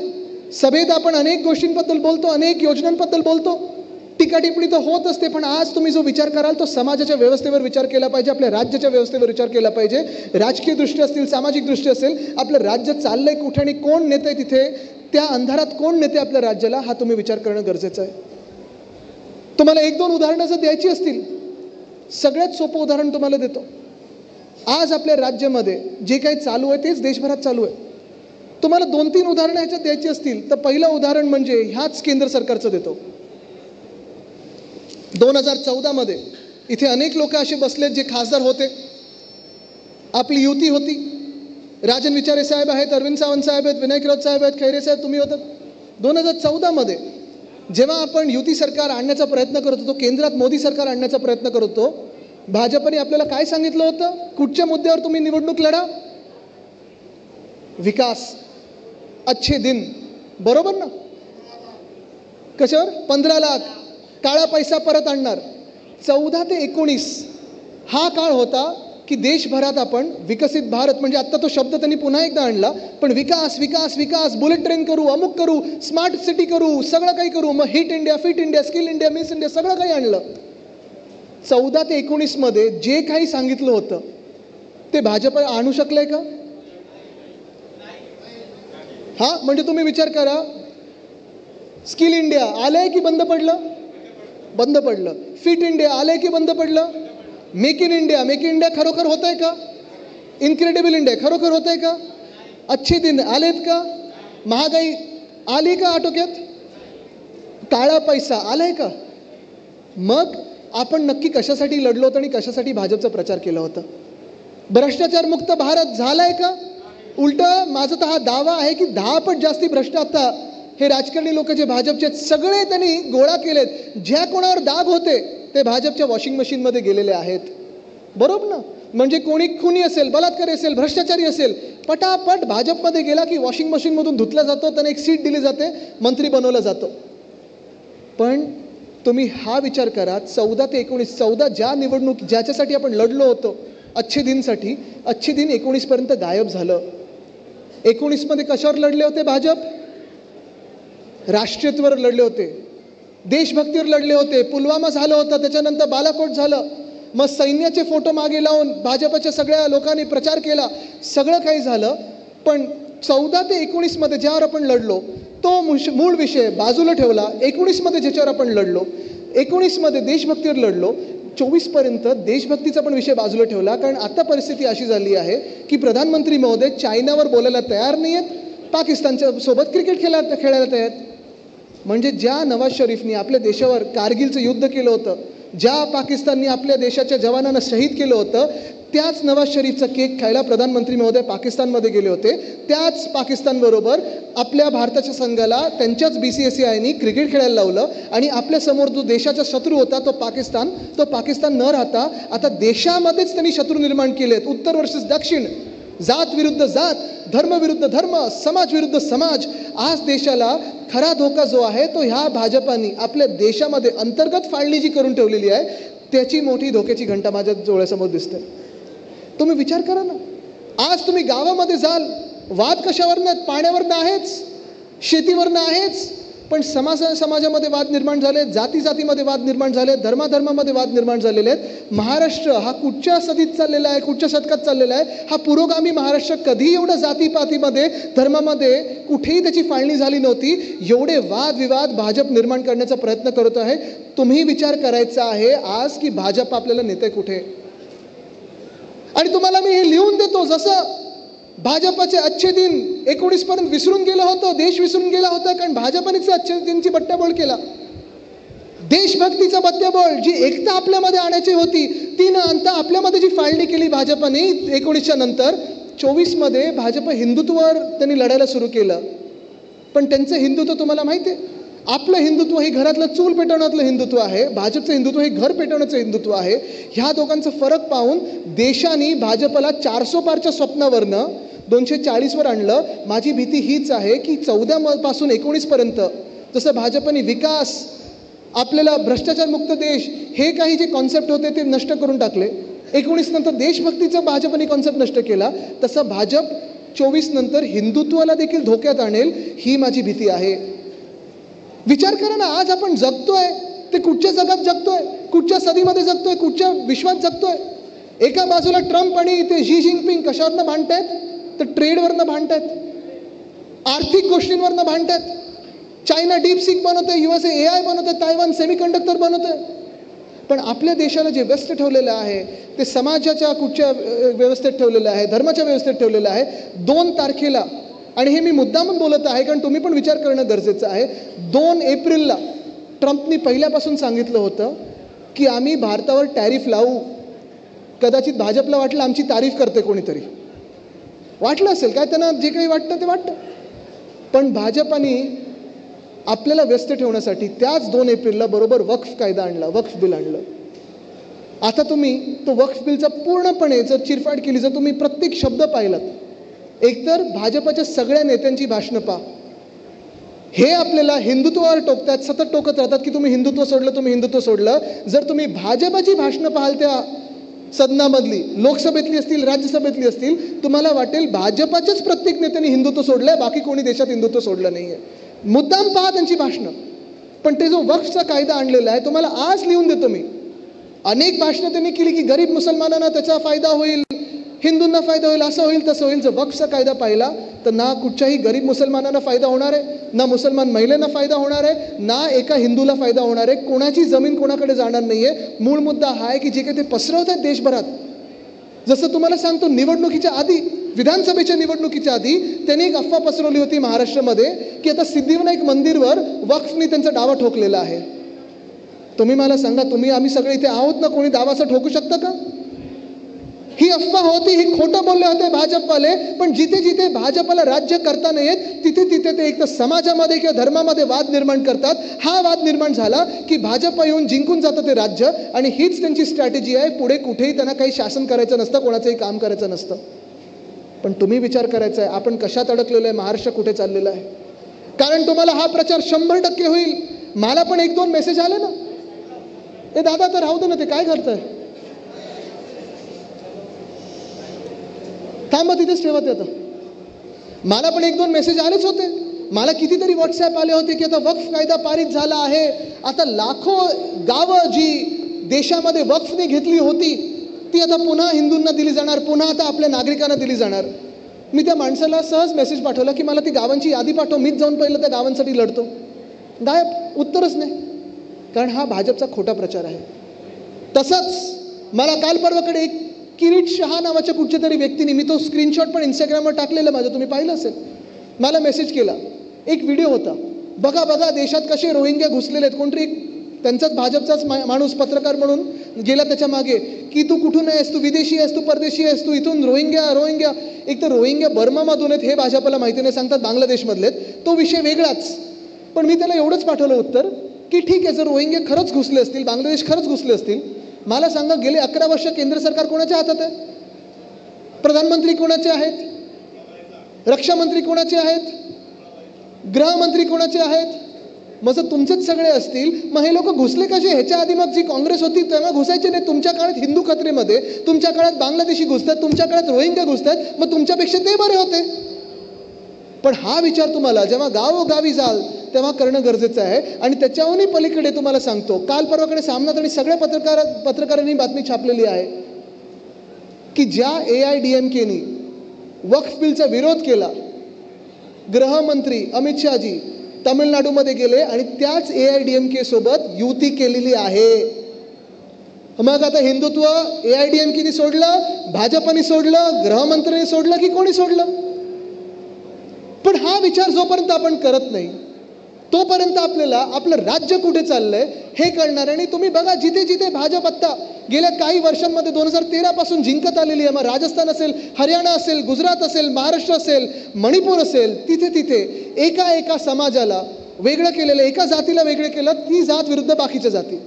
सभेत आपण अनेक गोष्टींबद्दल बोलतो, अनेक योजनांबद्दल बोलतो, टीका टिप्पणी तर होत असते, पण आज तुम्ही जो विचार कराल तो समाजाच्या व्यवस्थेवर विचार केला पाहिजे, आपल्या राज्याच्या व्यवस्थेवर विचार केला पाहिजे. राजकीय दृष्टी असतील, सामाजिक दृष्टी असेल, आपलं राज्य चाललंय कुठे आणि कोण नेते तिथे, त्या अंधारात कोण नेते आपल्या राज्याला, हा तुम्ही विचार करणं गरजेचं आहे. तुम्हाला एक दोन उदाहरणं जर द्यायची असतील, सगळ्यात सोपं उदाहरण तुम्हाला देतो. आज आपल्या राज्यामध्ये जे काही चालू आहे तेच देशभरात चालू आहे. तुम्हाला 2-3 उदाहरणं ह्याच्यात द्यायची असतील तर पहिलं उदाहरण म्हणजे ह्याच केंद्र सरकारचं देतो. 2014 मध्ये इथे अनेक लोक असे बसलेत जे खासदार होते, आपली युती होती. राजन विचारे साहेब आहेत, अरविंद सावंत साहेब आहेत, विनायक राऊत साहेब आहेत, खैरे साहेब तुम्ही होतात. 2014 मध्ये जेव्हा आपण युती सरकार आणण्याचा प्रयत्न करत होतो, केंद्रात मोदी सरकार आणण्याचा प्रयत्न करत होतो, भाजपने आपल्याला काय सांगितलं होतं? कुठच्या मुद्द्यावर तुम्ही निवडणूक लढा? विकास, अच्छे दिन, बरोबर ना? कशावर? 15 लाख, काळा पैसा परत आणणार. 14 ते 19 हा काळ होता की देशभरात आपण विकसित भारत, म्हणजे आत्ता तो शब्द त्यांनी पुन्हा एकदा आणला, पण विकास विकास विकास, बुलेट ट्रेन करू, अमुक करू, स्मार्ट सिटी करू, सगळं काही करू, मग hit India, fit India, skill India, miss India, सगळं काही आणलं. 14 ते 19 मध्ये जे काही सांगितलं होतं ते भाजप आणू शकलंय का? हा, म्हणजे तुम्ही विचार करा, स्किल इंडिया आलंय की बंद पडलं? बंद पडलं. फिट इंडिया आलंय की बंद पडलं? मेक इन इंडिया खरोखर होत आहे का? इनक्रेडिबल इंडिया खरोखर होत आहे का? अच्छे दिन आलेत का? महागाई आली का आटोक्यात? काळा पैसा आलाय का? मग आपण नक्की कशासाठी लढलो होतो आणि कशासाठी भाजपचा प्रचार केला होता? भ्रष्टाचार मुक्त भारत झालाय का? उलट माझा तर हा दावा आहे की 10 पट जास्ती भ्रष्ट आता हे राजकारणी लोक जे भाजपचे सगळे त्यांनी गोळा केलेत. ज्या कोणावर दाग होते ते भाजपच्या वॉशिंग मशीनमध्ये गेलेले आहेत. बरोबर ना? म्हणजे कोणी खुनी असेल, बलात्कारी असेल, भ्रष्टाचारी असेल, पटापट भाजपमध्ये गेला की वॉशिंग मशीनमधून धुतला जातो, त्यांना एक सीट दिली जाते, मंत्री बनवला जातो. पण तुम्ही हा विचार करा, 14 ते 19, 14 ज्या निवडणूक ज्याच्यासाठी आपण लढलो होतो, अच्छे दिनसाठी, अच्छे दिन 19 पर्यंत गायब झालं. 19 मध्ये कशावर लढले होते भाजप? राष्ट्रीयत्वावर लढले होते, देशभक्तीवर लढले होते. पुलवामा झालं होतं, त्याच्यानंतर बालाकोट झालं, मग सैन्याचे फोटो मागे लावून भाजपच्या सगळ्या लोकांनी प्रचार केला, सगळं काही झालं. पण 14 ते 19 मध्ये ज्यावर आपण लढलो तो मूळ विषय बाजूला ठेवला. 19 मध्ये ज्याच्यावर आपण लढलो, 19 मध्ये देशभक्तीवर लढलो, 24 पर्यंत देशभक्तीचा पण विषय बाजूला ठेवला. कारण आता परिस्थिती अशी झाली आहे की प्रधानमंत्री महोदय चायनावर बोलायला तयार नाही आहेत, पाकिस्तानच्या सोबत क्रिकेट खेळायला तयार आहेत. म्हणजे ज्या नवाज शरीफनी आपल्या देशावर कारगिलचं युद्ध केलं होतं, ज्या पाकिस्ताननी आपल्या देशाच्या जवानांना शहीद केलं होतं, त्याच नवाज शरीफचा केक खायला प्रधानमंत्री महोदय पाकिस्तानमध्ये गेले होते. त्याच पाकिस्तानबरोबर आपल्या भारताच्या संघाला त्यांच्याच BCCIनी क्रिकेट खेळायला लावलं आणि आपल्या समोर जो देशाचा शत्रू होता तो पाकिस्तान न राहता आता देशामध्येच त्यांनी शत्रू निर्माण केलेत. उत्तर वर्सेस दक्षिण, जात विरुद्ध जात, धर्म विरुद्ध धर्म, समाज विरुद्ध समाज. आज देशाला खरा धोका जो आहे तो ह्या भाजपानी आपल्या देशामध्ये अंतर्गत फाळणी जी करून ठेवलेली आहे, त्याची मोठी धोक्याची घंटा माझ्या डोळ्यासमोर दिसते. तुम्ही विचार करा ना, आज तुम्ही गावामध्ये जाल, वाद कशावरनं आहेत? पाण्यावरनं आहेच, शेतीवरनं आहेच, पण समाजामध्ये वाद निर्माण झाले, जातीमध्ये वाद निर्माण झाले, धर्मामध्ये वाद निर्माण झालेले आहेत. महाराष्ट्र हा कुठच्या सदीत चाललेला आहे, कुठच्या शतकात चाललेला आहे? हा पुरोगामी महाराष्ट्र. कधी एवढं जातीपातीमध्ये, धर्मामध्ये कुठेही त्याची फाळणी झाली नव्हती. एवढे वादविवाद भाजप निर्माण करण्याचा प्रयत्न करत आहे. तुम्ही विचार करायचा आहे आज की भाजप आपल्याला नेते कुठे. आणि तुम्हाला मी हे लिहून देतो, जसं भाजपचे अच्छे दिन 19 पर्यंत विसरून गेलं होतं, देश विसरून गेला होता, कारण भाजपनेच त्यांची बट्ट्याबोळ केला. देशभक्तीचा बट्ट्याबोळ, जी एकता आपल्यामध्ये आणायची होती ती न आणता आपल्यामध्ये जी फाळणी केली भाजपने 19च्या नंतर. 24मध्ये भाजप हिंदुत्वावर त्यांनी लढायला सुरू केलं. पण त्यांचं हिंदुत्व तुम्हाला माहिती आहे, आपलं हिंदुत्व हे घरातलं चूल पेटवण्यातलं हिंदुत्व आहे, भाजपचं हिंदुत्व हे घर पेटवण्याचं हिंदुत्व आहे. ह्या दोघांचा फरक पाहून देशाने भाजपला 400 पारच्या स्वप्नावरनं 240वर आणलं. माझी भीती हीच आहे की 14 पासून 19 पर्यंत जसं भाजपने विकास, आपल्याला भ्रष्टाचारमुक्त देश, हे काही जे कॉन्सेप्ट होते ते नष्ट करून टाकले. 19 नंतर देशभक्तीचा भाजपने कॉन्सेप्ट नष्ट केला, तसं भाजप 24 नंतर हिंदुत्वाला देखील धोक्यात आणेल, ही माझी भीती आहे. विचार करा ना, आज आपण जगतोय ते कुठच्या जगात जगतोय, कुठच्या सदीमध्ये जगतोय, कुठच्या विश्वात जगतोय. एका बाजूला ट्रम्प आणि ते शी जिनपिंग कशावरनं भांडतायत, तर ट्रेडवरनं भांडतायत, आर्थिक गोष्टींवरनं भांडतायत. चायना डीपसीक बनवतोय, USA AI बनवतोय, तायवान सेमीकंडक्टर बनवतोय. पण आपल्या देशाला जे व्यस्त ठेवलेलं आहे ते समाजाच्या कुठच्या व्यवस्थेत ठेवलेलं आहे, धर्माच्या व्यवस्थेत ठेवलेलं आहे. 2 तारखेला, आणि हे मी मुद्दामून बोलत आहे कारण तुम्ही पण विचार करणं गरजेचं आहे, 2 एप्रिलला ट्रम्पनी पहिल्यापासून सांगितलं होतं की आम्ही भारतावर टॅरिफ लावू. कदाचित भाजपला वाटलं आमची तारीफ करते कोणीतरी, वाटलं असेल काय त्यांना, जे काही वाटतं ते वाटतं. पण भाजपाने आपल्याला व्यस्त ठेवण्यासाठी त्याच 2 एप्रिलला बरोबर वक्फ कायदा आणला, वक्फ बिल आणलं. आता तुम्ही तो वक्फ बिलचा पूर्णपणे जर चिरफाड केली, जर तुम्ही प्रत्येक शब्द पाहिलात, एकतर भाजपच्या सगळ्या नेत्यांची भाषणं पहा, हे आपल्याला हिंदुत्वावर टोकतात, सतत टोकत राहतात की तुम्ही हिंदुत्व सोडलं, तुम्ही हिंदुत्व सोडलं. जर तुम्ही भाजपची भाषणं पाहाल त्या सदनामधली, लोकसभेतली असतील, राज्यसभेतली असतील, तुम्हाला वाटेल भाजपच्याच प्रत्येक नेत्यांनी हिंदुत्व सोडलंय, बाकी कोणी देशात हिंदुत्व सोडलं नाहीये. मुद्दाम पहा त्यांची भाषणं. पण ते जो वक्फचा कायदा आणलेला आहे, तुम्हाला आज लिहून देतो मी, अनेक भाषणं त्यांनी केली की गरीब मुसलमानांना त्याचा फायदा होईल, हिंदूंना फायदा होईल, असं होईल तसं होईल. जर वक्फचा कायदा पाहिला तर ना कुठच्याही गरीब मुसलमानांना फायदा होणार आहे, ना मुसलमान महिलांना फायदा होणार आहे, ना एका हिंदूला फायदा होणार आहे, कोणाची जमीन कोणाकडे जाणार नाहीये. मूळ मुद्दा हा आहे की जे काही ते पसरवत आहेत देशभरात, जसं तुम्हाला सांगतो, निवडणुकीच्या आधी, विधानसभेच्या निवडणुकीच्या आधी त्यांनी एक अफवा पसरवली होती महाराष्ट्रामध्ये की आता सिद्धिविनायक मंदिरवर वक्फनी त्यांचा डावा ठोकलेला आहे. तुम्ही मला सांगा, तुम्ही आम्ही सगळे इथे आहोत ना, कोणी दावा असं ठोकू शकतं का? ही अफवा होती, ही खोटं बोलले होते भाजपवाले. पण जिथे जिथे भाजपला राज्य करता नाही येत तिथे तिथे ते एक तर समाजामध्ये किंवा धर्मामध्ये वाद निर्माण करतात. हा वाद निर्माण झाला की भाजप येऊन जिंकून जातं ते राज्य, आणि हीच त्यांची स्ट्रॅटेजी आहे. पुढे कुठेही त्यांना काही शासन करायचं नसतं, कोणाचंही काम करायचं नसतं. पण तुम्ही विचार करायचा आहे, आपण कशात अडकलेलो आहे, महाराष्ट्र कुठे चाललेला आहे. कारण तुम्हाला हा प्रचार 100% होईल. मला पण 1-2 मेसेज आले ना, ए दादा तर राहू दे ना, ते काय करताय, थांबा तिथेच ठेवा ते. आता मला पण 1-2 मेसेज आलेच होते, मला कितीतरी व्हॉट्सॲप आले होते की आता वक्फ कायदा पारित झाला आहे, आता लाखो गावं जी देशामध्ये वक्फने घेतली होती ती आता पुन्हा हिंदूंना दिली जाणार, पुन्हा आता आपल्या नागरिकांना दिली जाणार. मी त्या माणसाला सहज मेसेज पाठवला की मला ती गावांची यादी पाठव, मीच जाऊन पहिलं त्या गावांसाठी लढतो. गायब, उत्तरच नाही. कारण हा भाजपचा खोटा प्रचार आहे. तसंच मला काल परवाकडे एक किरीट शहा नावाच्या कुठच्या तरी व्यक्तीने, मी तो स्क्रीनशॉट पण इंस्टाग्रामवर टाकलेला माझं, तुम्ही पाहिलं असेल, मला मेसेज केला. एक व्हिडिओ होता, बघा बघा देशात कसे रोहिंग्या घुसलेले आहेत. कोणतरी त्यांचाच भाजपचाच माणूस पत्रकार म्हणून गेला त्याच्या मागे की तू कुठून आहेस, तू विदेशी आहेस, तू परदेशी आहेस, तू इथून रोहिंग्या. एक तर रोहिंग्या बर्मामधून आहेत हे भाजपला माहिती नाही, सांगतात बांगलादेशमधले, तो विषय वेगळाच. पण मी त्याला एवढंच पाठवलं उत्तर की ठीक आहे, जर रोहिंग्या खरंच घुसले असतील, बांगलादेश खरंच घुसले असतील, मला सांगा गेले 11 वर्ष केंद्र सरकार कोणाच्या हातात आहे? प्रधानमंत्री कोणाचे आहेत? रक्षामंत्री कोणाचे आहेत? गृहमंत्री कोणाचे आहेत? मग जर तुमचेच सगळे असतील, मग हे लोक घुसले कसे? ह्याच्या आधी मग जी काँग्रेस होती तेव्हा घुसायचे नाही. तुमच्या काळात हिंदू खत्रेमध्ये, तुमच्या काळात बांगलादेशी घुसतात, तुमच्या काळात रोहिंग्या घुसतात, मग तुमच्यापेक्षा ते बरे होते. पण हा विचार तुम्हाला जेव्हा गावोगावी जाल तेव्हा करणं गरजेचं आहे. आणि त्याच्याहूनही पलीकडे तुम्हाला सांगतो, काल परवाकडे सामनात आणि सगळ्या पत्रकारांनी बातमी छापलेली आहे की ज्या AIDMKनी वक्फ बिलचा विरोध केला, गृहमंत्री अमित शहाजी तामिळनाडूमध्ये गेले आणि त्याच AIDMK सोबत युती केलेली आहे. मग आता हिंदुत्व AIDMKनी सोडलं, भाजपने सोडलं, गृहमंत्र्यांनी सोडलं की कोणी सोडलं? पण हा विचार जोपर्यंत आपण करत नाही तोपर्यंत आपल्याला आपलं राज्य कुठे चाललंय हे कळणार. आणि तुम्ही बघा, जिथे जिथे भाजप आत्ता गेल्या काही वर्षांमध्ये 2013 पासून जिंकत आलेली आहे, मग राजस्थान असेल, हरियाणा असेल, गुजरात असेल, महाराष्ट्र असेल, मणिपूर असेल, तिथे तिथे एका समाजाला वेगळं केलेलं, एका जातीला वेगळं केलं, ती जात विरुद्ध बाकीच्या जाती.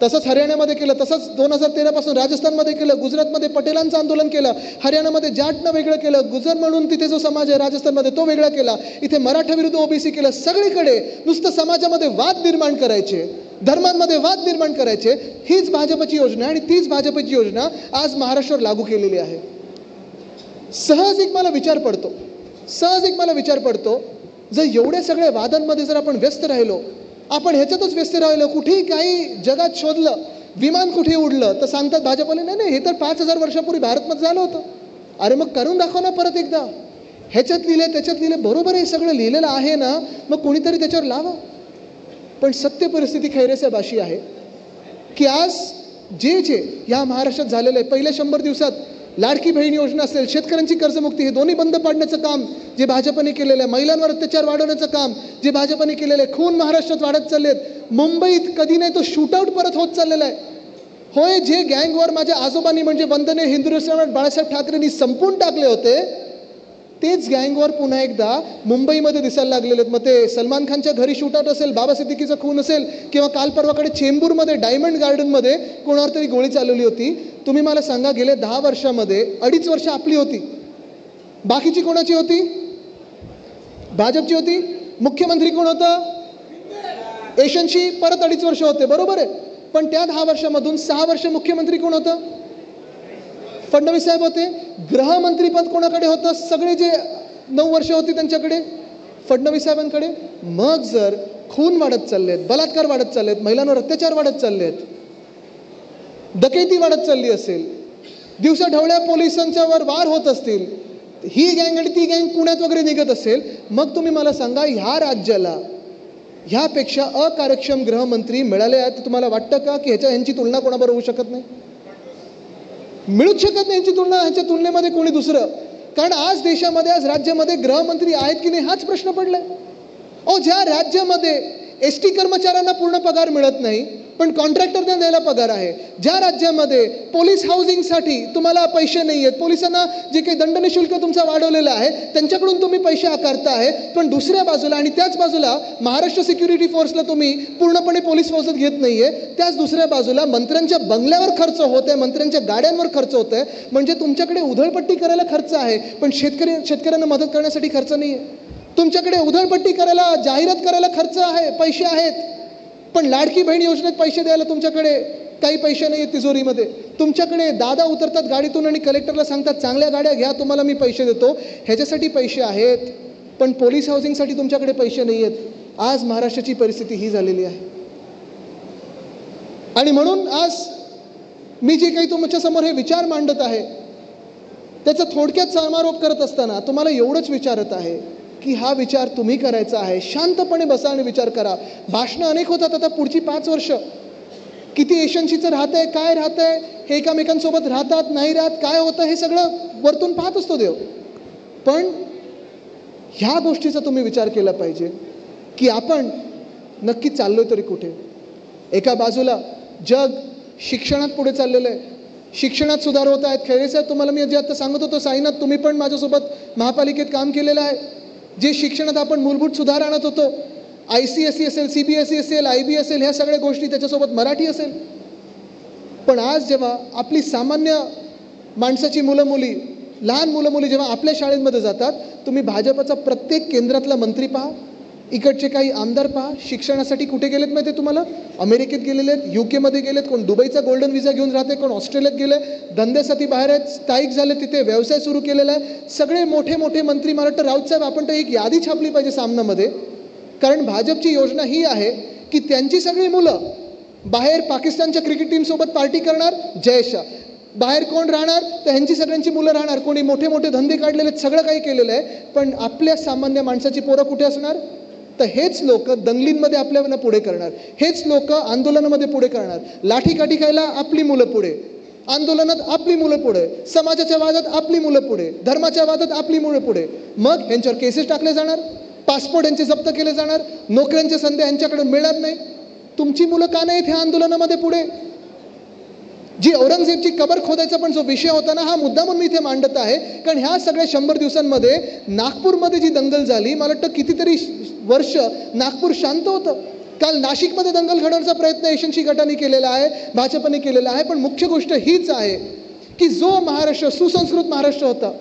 तसंच हरियाणामध्ये केलं, तसंच 2013 पासून राजस्थानमध्ये केलं, गुजरातमध्ये पटेलांचं आंदोलन केलं, हरियाणामध्ये जाटनं वेगळं केलं, गुजर म्हणून तिथे जो समाज आहे राजस्थानमध्ये तो वेगळा केला, इथे मराठा विरुद्ध ओबीसी केलं. सगळीकडे नुसतं समाजामध्ये वाद निर्माण करायचे, धर्मांमध्ये वाद निर्माण करायचे, हीच भाजपची योजना आणि तीच भाजपची योजना आज महाराष्ट्रावर लागू केलेली आहे. सहज एक मला विचार पडतो, जर एवढ्या सगळ्या वादांमध्ये जर आपण व्यस्त राहिलो, आपण ह्याच्यातच व्यस्त राहिलो, कुठेही काही जगात शोधलं, विमान कुठे उडलं तर सांगतात भाजपने नाही हे तर 5000 वर्षापूर्वी भारतमध्ये झालं होतं. अरे मग करून दाखव ना परत एकदा. ह्याच्यात लिहिले त्याच्यात लिहिले, बरोबर हे सगळं लिहिलेलं आहे ना, मग कोणीतरी त्याच्यावर लावा. पण सत्य परिस्थिती खैरेसाहेब अशी आहे की आज जे या महाराष्ट्रात झालेलं आहे, पहिल्या 100 दिवसात लाडकी बहीण योजना असेल, शेतकऱ्यांची कर्जमुक्ती, हे दोन्ही बंद पाडण्याचं काम जे भाजपने केलेलं आहे, महिलांवर अत्याचार वाढवण्याचं काम जे भाजपने केलेलं आहे, खून महाराष्ट्रात वाढत चाललेत, मुंबईत कधी नाही तो शूटआउट परत होत चाललेला आहे. होय, जे गँगवर माझ्या आजोबांनी म्हणजे वंदनीय हिंदू सम्राट बाळासाहेब ठाकरेंनी संपून टाकले होते, तेच गँगवर पुन्हा एकदा मुंबईमध्ये दिसायला लागलेले आहेत. मग ते सलमान खानच्या घरी शूटआउट असेल, बाबा सिद्दीकीचा खून असेल, किंवा काल परवाकडे चेंबूरमध्ये डायमंड गार्डनमध्ये कोणावर तरी गोळी चालवली होती. तुम्ही मला सांगा, गेल्या 10 वर्षामध्ये 2.5 वर्ष आपली होती, बाकीची कोणाची होती? भाजपची होती. मुख्यमंत्री कोण होता? एशनशी परत 2.5 वर्ष होते, बरोबर आहे. पण त्या 10 वर्षामधून 6 वर्ष मुख्यमंत्री कोण होतं? फडणवीस साहेब होते. गृहमंत्रीपद कोणाकडे होतं? सगळे जे 9 वर्ष होती त्यांच्याकडे, फडणवीस साहेबांकडे. मग जर खून वाढत चाललेत, बलात्कार वाढत चाललेत, महिलांवर अत्याचार वाढत चाललेत, डकैती वाढत चालली असेल, दिवसा ढवळ्या पोलिसांच्यावर वार होत असतील, ही गँग आणि ती गँग पुण्यात वगैरे निघत असेल, मग तुम्ही मला सांगा, ह्या राज्याला ह्यापेक्षा अकार्यक्षम गृहमंत्री मिळाले आहेत? तुम्हाला वाटतं का की ह्यांची तुलना कोणाबरोबर होऊ शकत नाही? मिळूच शकत नाही यांची तुलना ह्याच्या तुलनेमध्ये कोणी दुसरं. कारण आज देशामध्ये, आज राज्यामध्ये गृहमंत्री आहेत की नाही हाच प्रश्न पडलाय. ज्या राज्यामध्ये एसटी कर्मचाऱ्यांना पूर्ण पगार मिळत नाही पण कॉन्ट्रॅक्टरना द्यायला पगार आहे, ज्या राज्यामध्ये पोलीस हाऊसिंगसाठी तुम्हाला पैसे नाही आहेत, पोलिसांना जे काही दंडनी शुल्क तुमचा वाढवलेलं आहे त्यांच्याकडून तुम्ही पैसे आकारता आहे, पण दुसऱ्या बाजूला आणि त्याच बाजूला महाराष्ट्र सिक्युरिटी फोर्सला तुम्ही पूर्णपणे पोलीस फौजात घेत नाहीये, त्याच दुसऱ्या बाजूला मंत्र्यांच्या बंगल्यावर खर्च होत आहे, मंत्र्यांच्या गाड्यांवर खर्च होत आहे. म्हणजे तुमच्याकडे उधळपट्टी करायला खर्च आहे पण शेतकऱ्यांना मदत करण्यासाठी खर्च नाही आहे. तुमच्याकडे उधळपट्टी करायला, जाहिरात करायला खर्च आहे, पैसे आहेत, पण लाडकी बहीण योजनेत पैसे द्यायला तुमच्याकडे काही पैसे नाही आहेत तिजोरीमध्ये. तुमच्याकडे दादा उतरतात गाडीतून आणि कलेक्टरला सांगतात चांगल्या गाड्या घ्या, तुम्हाला मी पैसे देतो, ह्याच्यासाठी पैसे आहेत, पण पोलीस हाऊसिंगसाठी तुमच्याकडे पैसे नाही आहेत. आज महाराष्ट्राची परिस्थिती ही झालेली आहे. आणि म्हणून आज मी जे काही तुमच्यासमोर हे विचार मांडत आहे त्याचा थोडक्यात समारोप करत असताना तुम्हाला एवढंच विचारत आहे की हा विचार तुम्ही करायचा आहे. शांतपणे बसा आणि विचार करा. भाषणं अनेक होतात आता पुढची 5 वर्ष. किती एशनशीचं राहतंय, काय राहतंय, हे एकामेकांसोबत राहतात नाही राहत, काय होतं हे सगळं वरतून पाहत असतो देव. पण ह्या गोष्टीचा तुम्ही विचार केला पाहिजे की आपण नक्की चाललोय तरी कुठे. एका बाजूला जग शिक्षणात पुढे चाललेलं आहे, शिक्षणात सुधार होत आहेत. खैरेसाहेब, तुम्हाला मी जे आता सांगत होतो, साईनाथ तुम्ही पण माझ्यासोबत महापालिकेत काम केलेलं आहे. जे शिक्षणात आपण मूलभूत सुधार आणत होतो, ICSE असेल, CBSE असेल, IB असेल, ह्या सगळ्या गोष्टी, त्याच्यासोबत मराठी असेल. पण आज जेव्हा आपली सामान्य माणसाची मुलं मुली, लहान मुलं मुली जेव्हा आपल्या शाळेमध्ये जातात, तुम्ही भाजपचा प्रत्येक केंद्रातला मंत्री पहा, इकडचे काही आमदार पहा, शिक्षणासाठी कुठे गेलेत माहिती आहे तुम्हाला? अमेरिकेत गेलेले आहेत, UK मध्ये गेलेत, कोण दुबईचा गोल्डन व्हिसा घेऊन राहते, कोण ऑस्ट्रेलियात गेले, धंद्यासाठी बाहेर आहेत, स्थायिक झाले, तिथे व्यवसाय सुरू केलेला आहे. सगळे मोठे मोठे मंत्री. मला वाटतं राऊत साहेब, आपण तर एक यादी छापली पाहिजे सामनामध्ये. कारण भाजपची योजना ही आहे की त्यांची सगळी मुलं बाहेर पाकिस्तानच्या क्रिकेट टीमसोबत पार्टी करणार, जय शाह. बाहेर कोण राहणार तर ह्यांची सगळ्यांची मुलं राहणार, कोणी मोठे मोठे धंदे काढलेले, सगळं काही केलेलं आहे. पण आपल्या सामान्य माणसाची पोरं कुठे असणार? तर हेच लोक दंगलींमध्ये आपल्याला पुढे करणार, हेच लोक आंदोलनामध्ये पुढे करणार. लाठीकाठी खायला आपली मुलं पुढे, आंदोलनात आपली मुलं पुढे, समाजाच्या वादात आपली मुलं पुढे, धर्माच्या वादात आपली मुलं पुढे. मग यांच्यावर केसेस टाकले जाणार, पासपोर्ट यांचे जप्त केले जाणार, नोकऱ्यांच्या संधी यांच्याकडे मिळणार नाही. तुमची मुलं का नाहीत ह्या आंदोलनामध्ये पुढे? जी औरंगजेबची कबर खोदायचा पण जो विषय होता ना, हा मुद्दा म्हणून मी इथे मांडत आहे. कारण ह्या सगळ्या 100 दिवसांमध्ये नागपूरमध्ये जी दंगल झाली, मला वाटतं कितीतरी वर्ष नागपूर शांत होतं. काल नाशिकमध्ये दंगल घडवण्याचा प्रयत्न एशनशी गटाने केलेला आहे, भाजपने केलेला आहे. पण मुख्य गोष्ट हीच आहे की जो महाराष्ट्र सुसंस्कृत महाराष्ट्र होता,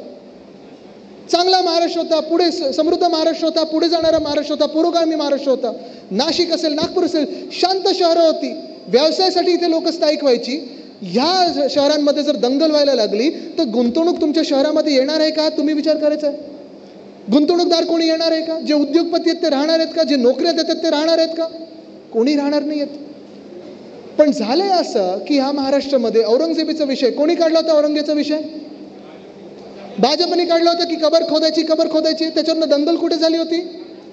चांगला महाराष्ट्र होता, पुढे समृद्ध महाराष्ट्र होता, पुढे जाणारा महाराष्ट्र होता, पुरोगामी महाराष्ट्र होता, नाशिक असेल, नागपूर असेल, शांत शहरं होती, व्यवसायासाठी इथे लोक स्थायिक व्हायची. ह्या शहरांमध्ये जर दंगल व्हायला लागली तर गुंतवणूक तुमच्या शहरामध्ये येणार आहे का? तुम्ही विचार करायचा आहे. गुंतवणूकदार कोणी येणार आहे का? जे उद्योगपती आहेत ते राहणार आहेत का? जे नोकऱ्या देतात ते राहणार आहेत का? कोणी राहणार नाही आहेत. पण झालंय असं की ह्या महाराष्ट्रामध्ये औरंगजेबीचा विषय कोणी काढला होता? औरंगजेबचा विषय भाजपने काढला होता की कबर खोदायची. त्याच्यावरनं दंगल कुठे झाली होती?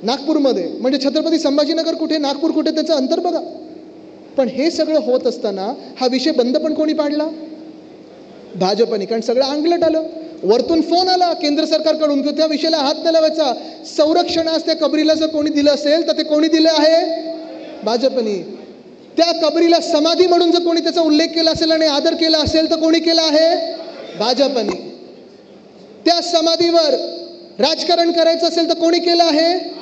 नागपूरमध्ये. म्हणजे छत्रपती संभाजीनगर कुठे, नागपूर कुठे, त्याचं अंतर बघा. पण हे सगळं होत असताना हा विषय बंद पण कोणी पाडला? भाजपने. कारण सगळं अंगलट आलं. वरतून फोन आला केंद्र सरकारकडून की त्या विषयाला हात नाही लावायचा. संरक्षणास त्या कबरीला जर कोणी दिलं असेल तर ते कोणी दिलं आहे? भाजपने. त्या कबरीला समाधी म्हणून जर कोणी त्याचा उल्लेख केला असेल आणि आदर केला असेल तर कोणी केला आहे? भाजपने. त्या समाधीवर राजकारण करायचं असेल तर कोणी केलं आहे?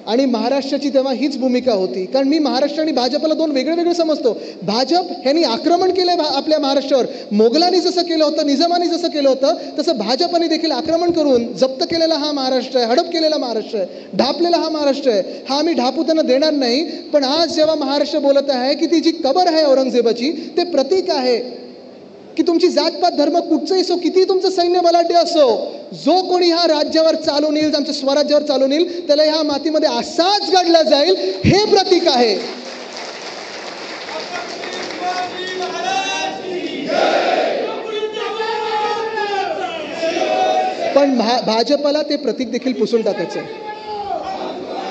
आणि महाराष्ट्राची तेव्हा हीच भूमिका होती. कारण मी महाराष्ट्र आणि भाजपला दोन वेगळे समजतो. भाजप ह्यांनी आक्रमण केलंय आपल्या महाराष्ट्रावर. मोगलांनी जसं केलं होतं, निजामांनी जसं केलं होतं, तसं भाजपने देखील आक्रमण करून जप्त केलेला हा महाराष्ट्र आहे, हडप केलेला महाराष्ट्र आहे, ढापलेला हा महाराष्ट्र आहे. हा आम्ही ढापू त्यांना देणार नाही. पण आज जेव्हा महाराष्ट्र बोलत आहे की ती जी कबर आहे औरंगजेबाची, ते प्रतीक आहे की तुमची जातपात धर्म कुठचंही असो, किती तुमचं सैन्य बलाढ्य असो, जो कोणी ह्या राज्यावर चालून येईल, आमच्या स्वराज्यावर चालून येईल, त्याला ह्या मातीमध्ये असाच गडला जाईल, हे प्रतीक आहे. पण भाजपला ते प्रतीक देखील पुसून टाकायचं आहे.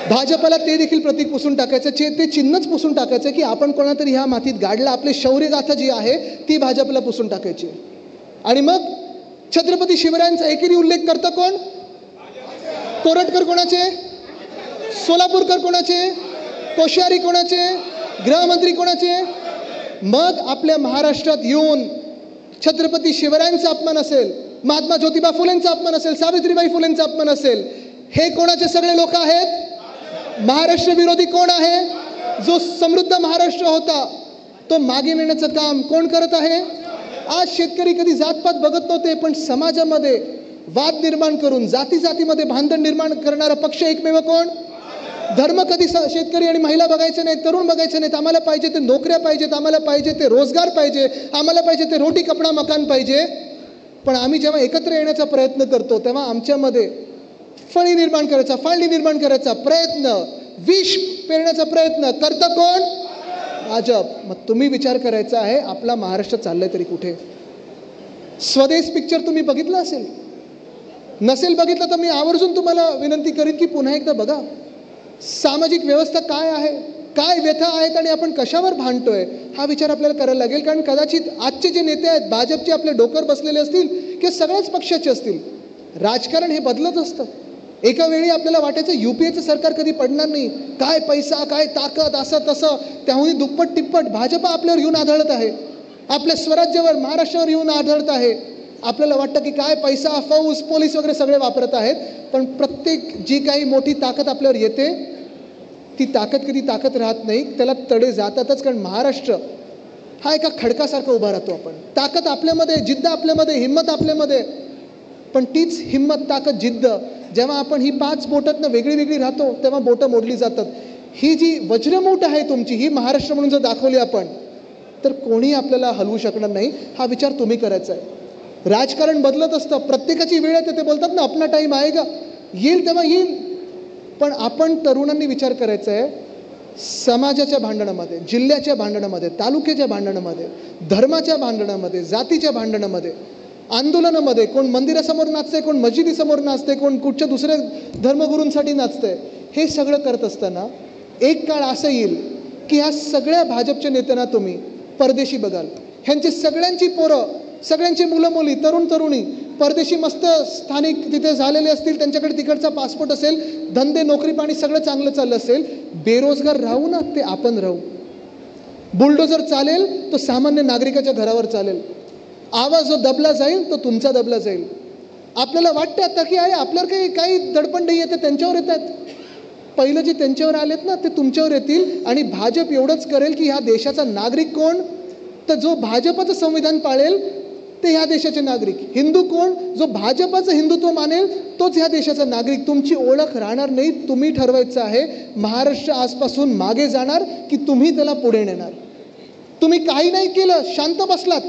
भाजपला ते देखील प्रतीक पुसून टाकायचं, ते चिन्हच पुसून टाकायचं की आपण कोणाला तरी ह्या मातीत गाडला. आपली शौर्यगाथा जी आहे ती भाजपला पुसून टाकायची. आणि मग छत्रपती शिवरायांचा एकेरी उल्लेख करतं कोण? कोरटकर कोणाचे? सोलापूरकर कोणाचे? कोश्यारी कोणाचे? गृहमंत्री कोणाचे? मग आपल्या महाराष्ट्रात येऊन छत्रपती शिवरायांचा अपमान असेल, महात्मा ज्योतिबा फुलेंचा अपमान असेल, सावित्रीबाई फुलेंचा अपमान असेल, हे कोणाचे सगळे लोक आहेत? महाराष्ट्र विरोधी कोण आहे? जो समृद्ध महाराष्ट्र होता तो मागे नेण्याचं काम कोण करत आहे? आज शेतकरी कधी जातपात बघत नव्हते, पण समाजामध्ये वाद निर्माण करून जातीमध्ये भांडण निर्माण करणारा पक्ष एकमेव कोण? धर्म कधी शेतकरी आणि महिला बघायचे नाहीत, तरुण बघायचे नाहीत. आम्हाला पाहिजे ते नोकऱ्या पाहिजेत, आम्हाला पाहिजे ते रोजगार पाहिजे, आम्हाला पाहिजे ते रोटी कपडा मकान पाहिजे. पण आम्ही जेव्हा एकत्र येण्याचा प्रयत्न करतो तेव्हा आमच्यामध्ये फळी निर्माण करायचा, फाळणी निर्माण करायचा प्रयत्न, विष पेरण्याचा प्रयत्न करतं कोण? भाजप. मग तुम्ही विचार करायचा आहे आपला महाराष्ट्र चाललाय तरी कुठे? स्वदेश पिक्चर तुम्ही बघितलं असेल, नसेल बघितलं तर मी आवर्जून तुम्हाला विनंती करीन की पुन्हा एकदा बघा. सामाजिक व्यवस्था काय आहे, काय व्यथा आहेत आणि आपण कशावर भांडतोय हा विचार आपल्याला करायला लागेल. कारण कदाचित आजचे जे नेते आहेत भाजपचे आपले डोकर बसलेले असतील किंवा सगळ्याच पक्षाचे असतील, राजकारण हे बदलत असतं. एका वेळी आपल्याला वाटायचं युपीएचं सरकार कधी पडणार नाही, काय पैसा, काय ताकद, असं तसं, त्याहून दुप्पट तिप्पट भाजप आपल्यावर येऊन आढळत आहे, आपल्या स्वराज्यावर महाराष्ट्रावर येऊन आढळत आहे. आपल्याला वाटतं की काय पैसा, फौज, पोलीस वगैरे सगळे वापरत आहेत. पण प्रत्येक जी काही मोठी ताकद आपल्यावर येते ती ताकद कधी ताकद राहत नाही, त्याला तडे जातातच. कारण महाराष्ट्र हा एका खडकासारखा उभा राहतो. आपण ताकद आपल्यामध्ये, जिद्द आपल्यामध्ये, हिंमत आपल्यामध्ये. पण तीच हिंमत, ताकद, जिद्द जेव्हा आपण ही 5 बोटातनं वेगळी वेगळी राहतो तेव्हा बोटं मोडली जातात. ही जी वज्रमूठ आहे तुमची, ही महाराष्ट्र म्हणून जर दाखवली आपण तर कोणी आपल्याला हलवू शकणार नाही. हा विचार तुम्ही करायचा आहे. राजकारण बदलत असतं, प्रत्येकाची वेळ येते. ते बोलतात ना, अपना टाइम आएगा, येईल तेव्हा येईल. पण आपण तरुणांनी विचार करायचा आहे, समाजाच्या भांडणामध्ये, जिल्ह्याच्या भांडणामध्ये, तालुक्याच्या भांडणामध्ये, धर्माच्या भांडणामध्ये, जातीच्या भांडणामध्ये, आंदोलनामध्ये, कोण मंदिरासमोर नाचते, कोण मस्जिदीसमोर नाचते, कोण कुठच्या दुसऱ्या धर्मगुरूंसाठी नाचते, हे सगळं करत असताना एक काळ असं येईल की ह्या सगळ्या भाजपच्या नेत्यांना तुम्ही परदेशी बघाल. ह्यांची सगळ्यांची पोरं, सगळ्यांची मुलं मुली, तरुण तरुणी परदेशी मस्त स्थानिक तिथे झालेले असतील, त्यांच्याकडे तिकडचा पासपोर्ट असेल, धंदे नोकरी पाणी सगळं चांगलं चाललं असेल, बेरोजगार राहू ना, ते आपण राहू. बुलडोजर चालेल तो सामान्य नागरिकाच्या घरावर चालेल. आवाज जो दबला जाईल तो तुमचा दबला जाईल. आपल्याला वाटतं आता की आहे आपल्यावर काही दडपण नाही आहे, ते त्यांच्यावर येत आहेत. पहिलं जे त्यांच्यावर आलेत ना ते तुमच्यावर येतील. आणि भाजप एवढंच करेल की ह्या देशाचा नागरिक कोण, तर जो भाजपचं संविधान पाळेल ते ह्या देशाचे नागरिक. हिंदू कोण, जो भाजपचं हिंदुत्व मानेल तोच ह्या देशाचा नागरिक. तुमची ओळख राहणार नाही. तुम्ही ठरवायचं आहे महाराष्ट्र आजपासून मागे जाणार की तुम्ही त्याला पुढे नेणार. तुम्ही काही नाही केलं, शांत बसलात,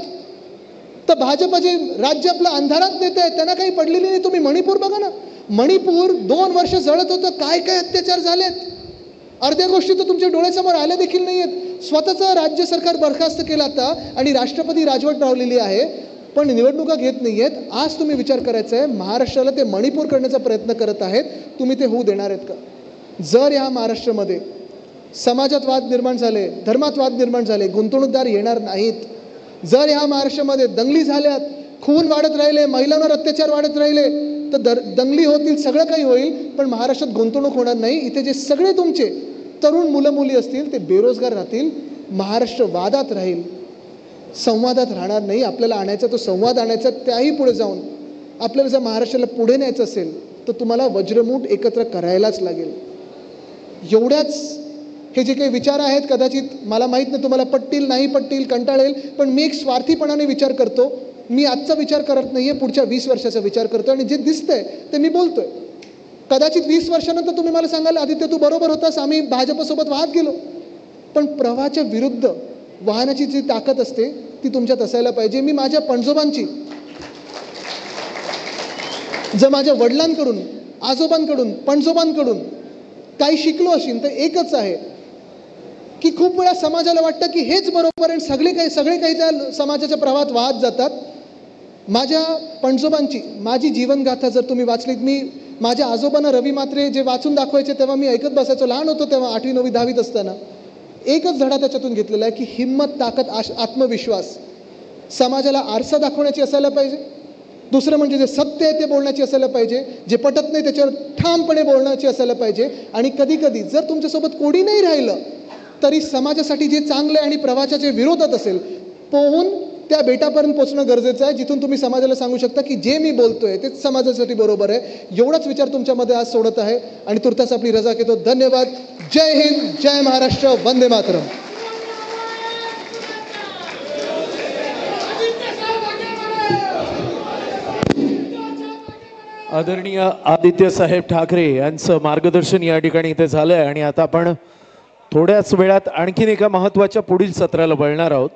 तर भाजप जे राज्य आपलं अंधारात नेत आहे त्यांना काही पडलेली नाही. तुम्ही मणिपूर बघा ना, मणिपूर 2 वर्ष जळत होतं, काय काय अत्याचार झालेत. अर्ध्या गोष्टी तर तुमच्या डोळ्यासमोर आल्या देखील नाही आहेत. स्वतःचं राज्य सरकार बरखास्त केलं आता आणि राष्ट्रपती राजवट रावलेली आहे, पण निवडणुका घेत नाही आहेत. आज तुम्ही विचार करायचा आहे, महाराष्ट्राला ते मणिपूर करण्याचा प्रयत्न करत आहेत, तुम्ही ते होऊ देणार आहेत का? जर या महाराष्ट्रामध्ये समाजात वाद निर्माण झाले, धर्मात वाद निर्माण झाले, गुंतवणूकदार येणार नाहीत. जर ह्या महाराष्ट्रामध्ये दंगली झाल्यात, खून वाढत राहिले, महिलांवर अत्याचार वाढत राहिले, तर दंगली होतील, सगळं काही होईल, पण महाराष्ट्रात गुंतवणूक होणार नाही. इथे जे सगळे तुमचे तरुण मुलं मुली असतील ते बेरोजगार राहतील. महाराष्ट्र वादात राहील, संवादात राहणार नाही. आपल्याला आणायचा तो संवाद आणायचा, त्याही पुढे जाऊन आपल्याला जर महाराष्ट्राला पुढे न्यायचं असेल तर तुम्हाला वज्रमूठ एकत्र करायलाच लागेल. एवढ्याच हे जे काही विचार आहेत, कदाचित मला माहीत नाही तुम्हाला पटतील नाही पटतील, कंटाळेल, पण मी एक स्वार्थीपणाने विचार करतो. मी आजचा विचार करत नाही आहे, पुढच्या 20 वर्षाचा विचार करतो आणि जे दिसतंय ते मी बोलतोय. कदाचित 20 वर्षानंतर तुम्ही मला सांगाल आदित्य तू बरोबर होतास, आम्ही भाजपसोबत वाहत गेलो. पण प्रवाहाच्या विरुद्ध वाहनाची जी ताकद असते ती तुमच्यात असायला पाहिजे. मी माझ्या पणजोबांची, जर माझ्या वडिलांकडून, आजोबांकडून, पणजोबांकडून काही शिकलो असेल तर एकच आहे की खूप वेळा समाजाला वाटतं की हेच बरोबर आहे, सगळे काही त्या समाजाच्या प्रवाहात वाहत जातात. माझ्या पणजोबांची माझी जीवनगाथा जर तुम्ही वाचलीत, मी माझ्या आजोबांना रवी म्हात्रे जे वाचून दाखवायचे तेव्हा मी ऐकत बसायचो, लहान होतो तेव्हा, 8वी 9वी 10वीत असताना. एकच धडा त्याच्यातून घेतलेला आहे की हिंमत, ताकद, आत्मविश्वास समाजाला आरसा दाखवण्याची असायला पाहिजे. दुसरं म्हणजे जे सत्य आहे ते बोलण्याची असायला पाहिजे, जे पटत नाही त्याच्यावर ठामपणे बोलण्याची असायला पाहिजे. आणि कधी कधी जर तुमच्यासोबत कोणी नाही राहिलं तरी समाजासाठी जे चांगले आणि प्रवाहाच्या विरोधात असेल पोहून त्या बेटापर्यंत पोहोचणं गरजेचं आहे, जिथून तुम्ही समाजाला सांगू शकता की जे मी बोलतोय तेच समाजासाठी बरोबर आहे. एवढाच विचार तुमच्यामध्ये आज सोडत आहे आणि तुर्तास आपली रजा घेतो. धन्यवाद. जय हिंद, जय महाराष्ट्र, वंदे मातरम. आदरणीय आदित्य साहेब ठाकरे यांचं मार्गदर्शन या ठिकाणी इथे झालंय आणि आता आपण थोड्याच वेळात आणखीन एका महत्त्वाच्या पुढील सत्राला वळणार आहोत.